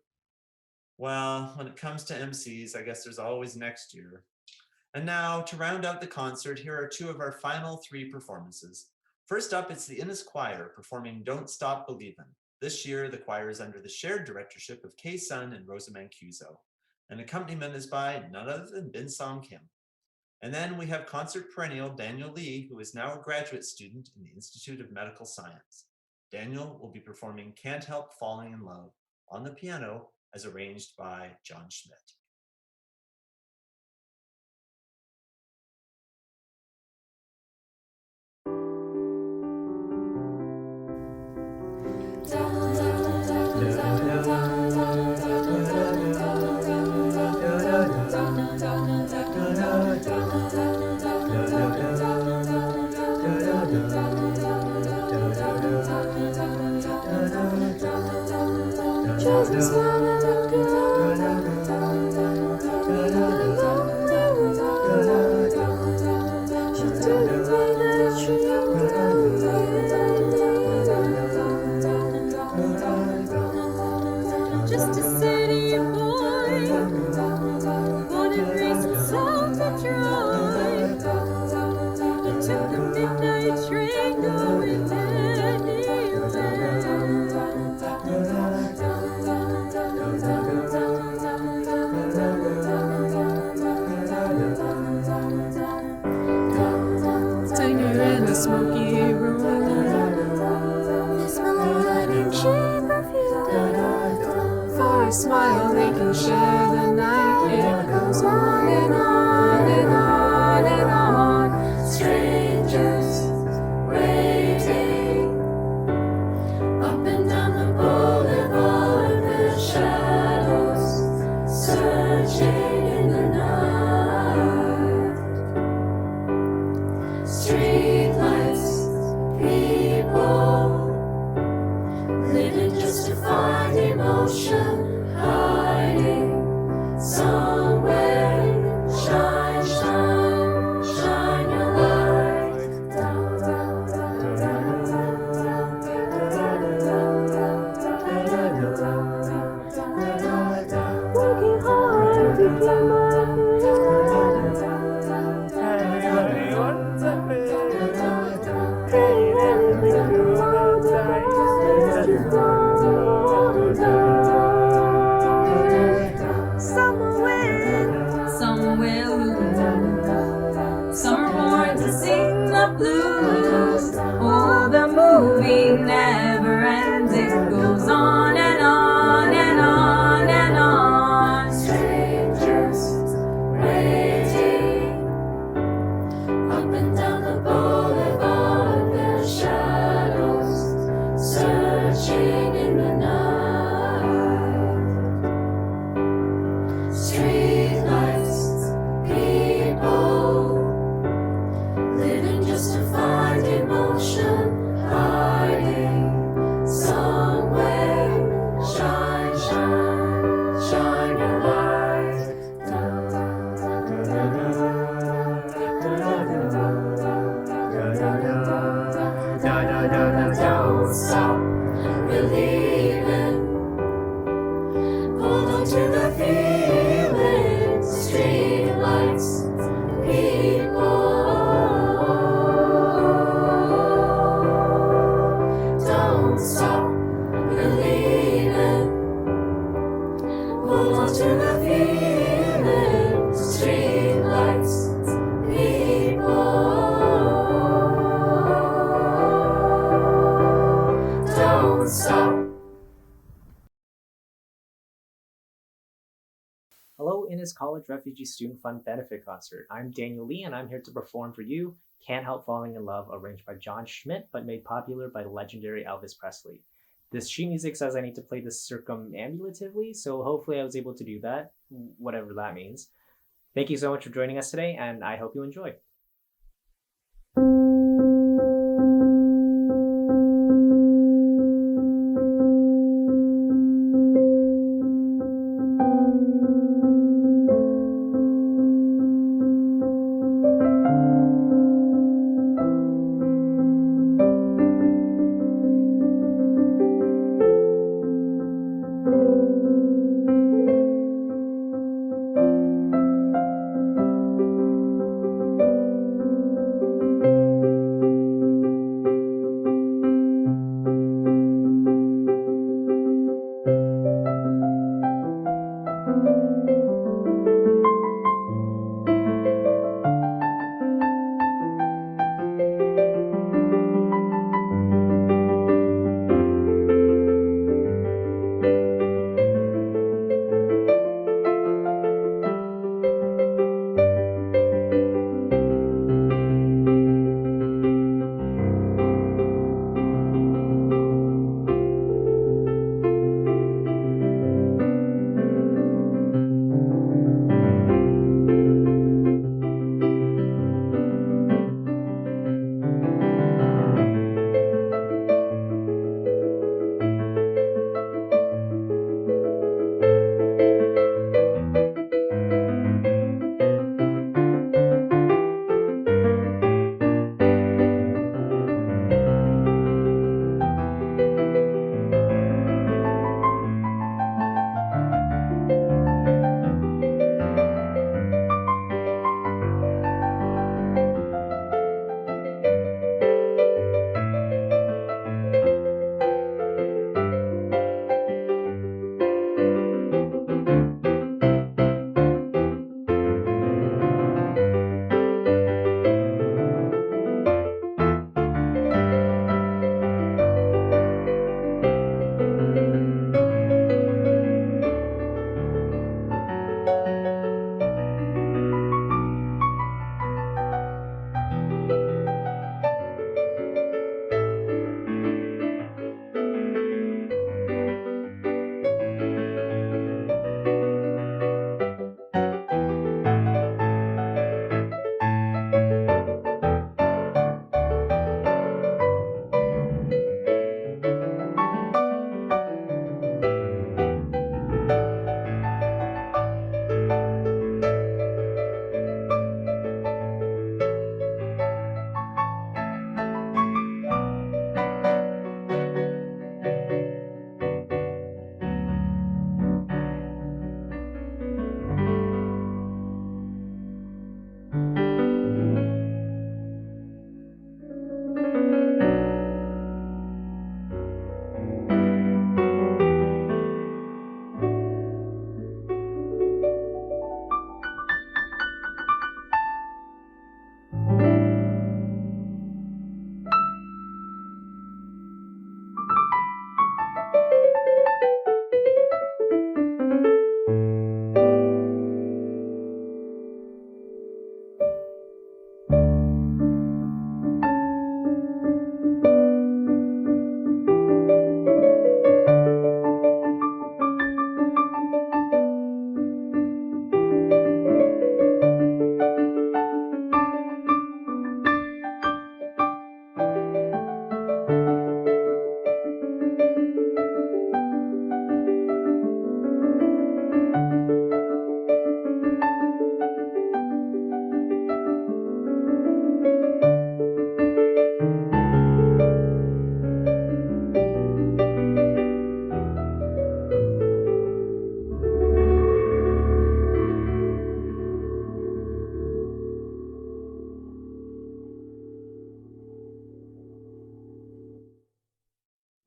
Well, when it comes to MCs, I guess there's always next year. And now, to round out the concert, here are two of our final 3 performances. First up, it's the Innis Choir performing Don't Stop Believin'. This year, the choir is under the shared directorship of Kay Sun and Rosa Mancuso. And accompaniment is by none other than Bin Song Kim. And then we have concert perennial Daniel Lee, who is now a graduate student in the Institute of Medical Science. Daniel will be performing Can't Help Falling in Love on the piano as arranged by John Schmidt. Just wanna look good. She took me the tree. Just a city boy, born and raised in South Detroit. He took the midnight train going smoky room. They smell of blood and cheap perfume. For a smile they can share the night. It goes on and on and on and on. Strangers waiting up and down the boulevard. Their shadows searching in the night. People living just to find emotion, hiding somewhere. Shine, shine, shine your light. Working hard to climb up. Some are born to sing the blues. Oh, the movie never ends. It goes on and on and on and on. Strangers waiting up and down the boulevard. Their shadows searching in the night. Street lights, people living Innis College Refugee Student Fund Benefit Concert. I'm Daniel Lee, and I'm here to perform for you Can't Help Falling in Love, arranged by John Schmidt, but made popular by the legendary Elvis Presley. This sheet music says I need to play this circumambulatively, so hopefully I was able to do that, whatever that means. Thank you so much for joining us today, and I hope you enjoy.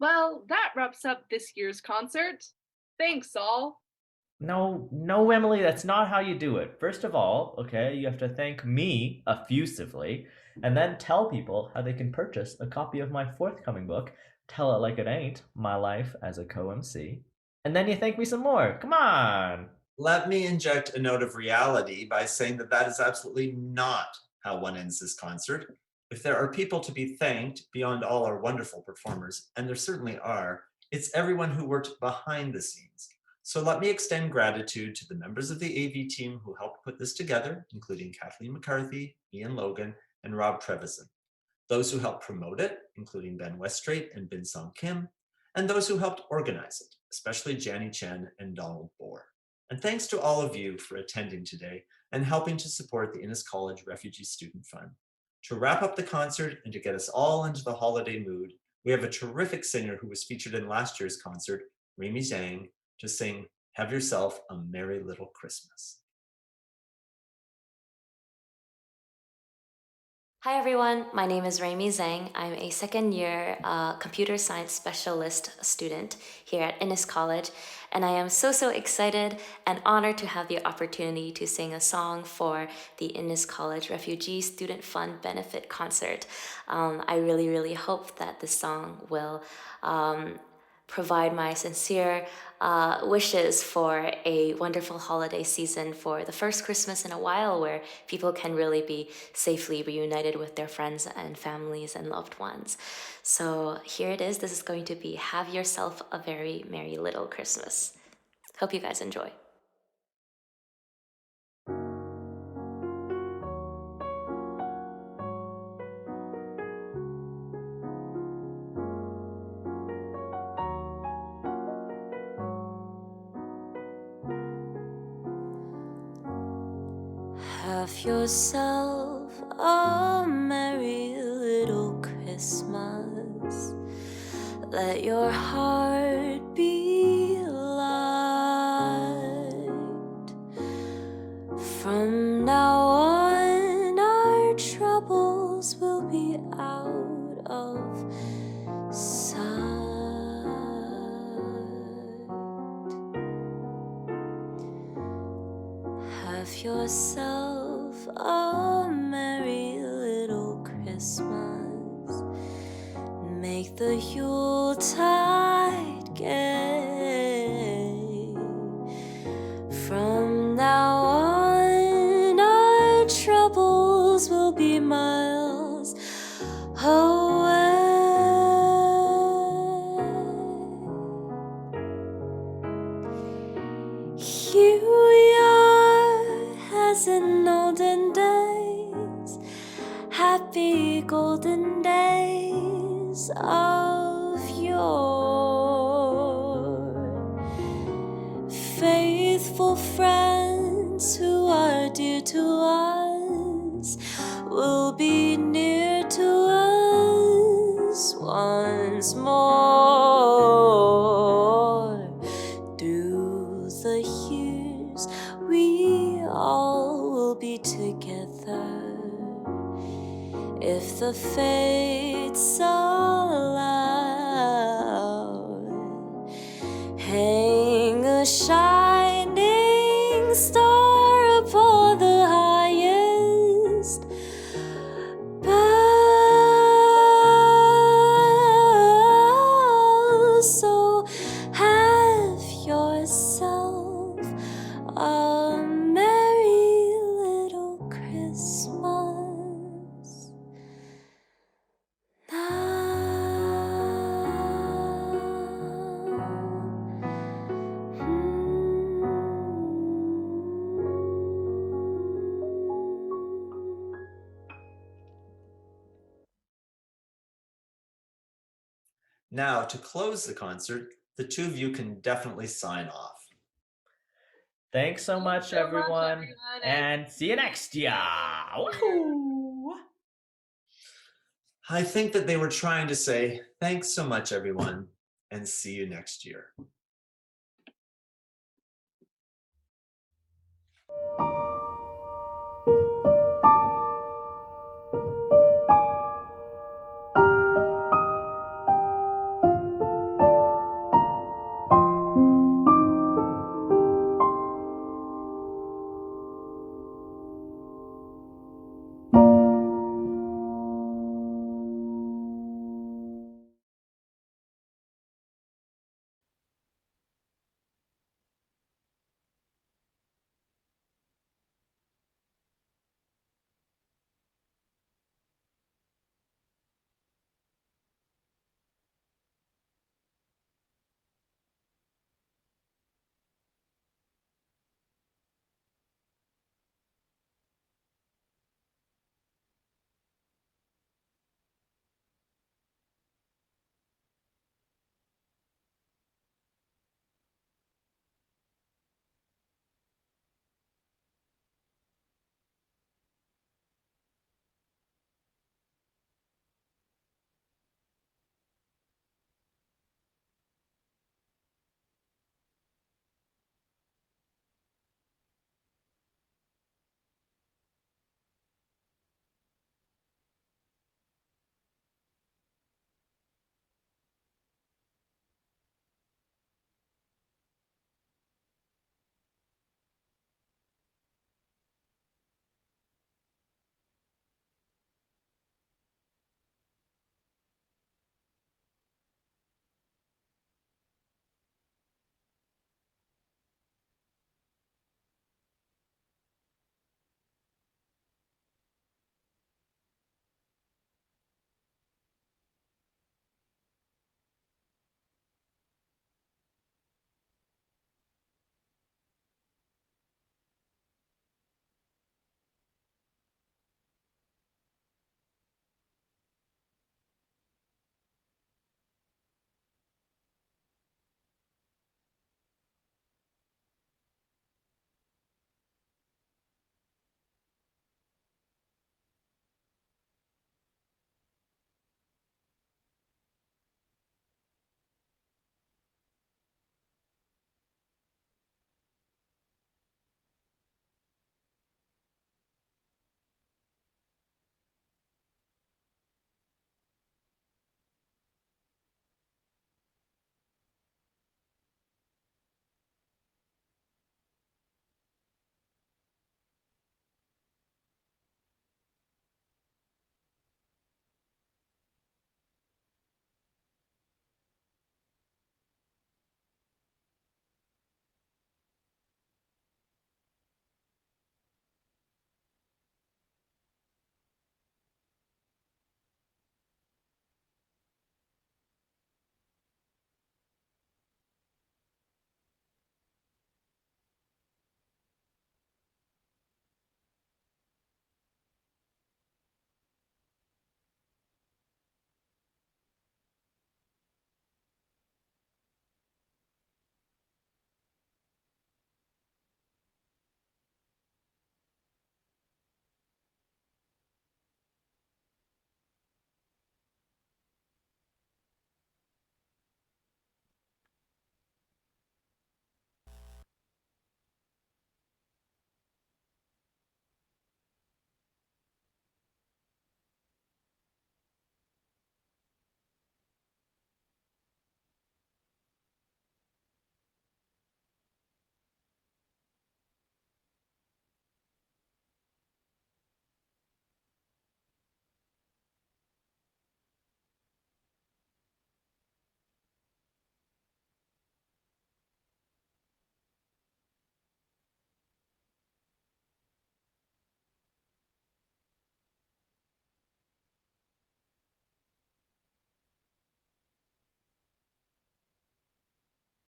Well, that wraps up this year's concert. Thanks, all. No, Emily, that's not how you do it. First of all, okay, you have to thank me effusively, and then tell people how they can purchase a copy of my forthcoming book, Tell It Like It Ain't, My Life as a Co-MC. And then you thank me some more. Come on! let me inject a note of reality by saying that that is absolutely not how one ends this concert. If there are people to be thanked beyond all our wonderful performers, and there certainly are, it's everyone who worked behind the scenes. So let me extend gratitude to the members of the AV team who helped put this together, including Kathleen McCarthy, Ian Logan, and Rob Trevison. Those who helped promote it, including Ben Weststraight and Bin Song Kim, and those who helped organize it, especially Janny Chen and Donald Bohr. And thanks to all of you for attending today and helping to support the Innis College Refugee Student Fund. To wrap up the concert and to get us all into the holiday mood, we have a terrific singer who was featured in last year's concert, Remy Zhang, to sing Have Yourself a Merry Little Christmas. Hi everyone, my name is Remy Zhang. I'm a second year computer science specialist student here at Innis College, and I am so excited and honored to have the opportunity to sing a song for the Innis College Refugee Student Fund Benefit Concert. I really hope that this song will provide my sincere wishes for a wonderful holiday season, for the first Christmas in a while where people can really be safely reunited with their friends and families and loved ones. So here it is. This is going to be Have Yourself a Very Merry Little Christmas. Hope you guys enjoy. Have yourself a merry little Christmas. Let your heart be light. From now on, our troubles will be out of sight. Have yourself a merry little Christmas. Make the Yuletide gay. From now on, our troubles will be miles away. Here we are, as in olden days, happy golden days of yore. Faithful friends who are dear to us will be near to us once more. Through the years, we all will be together. If the fates allow, hang a shining star upon the highest bough. So have yourself a merry little Christmas now. Now, to close the concert, the two of you can definitely sign off. Thanks so much, everyone. And see you next year. Woohoo! I think that they were trying to say, thanks so much, everyone, and see you next year.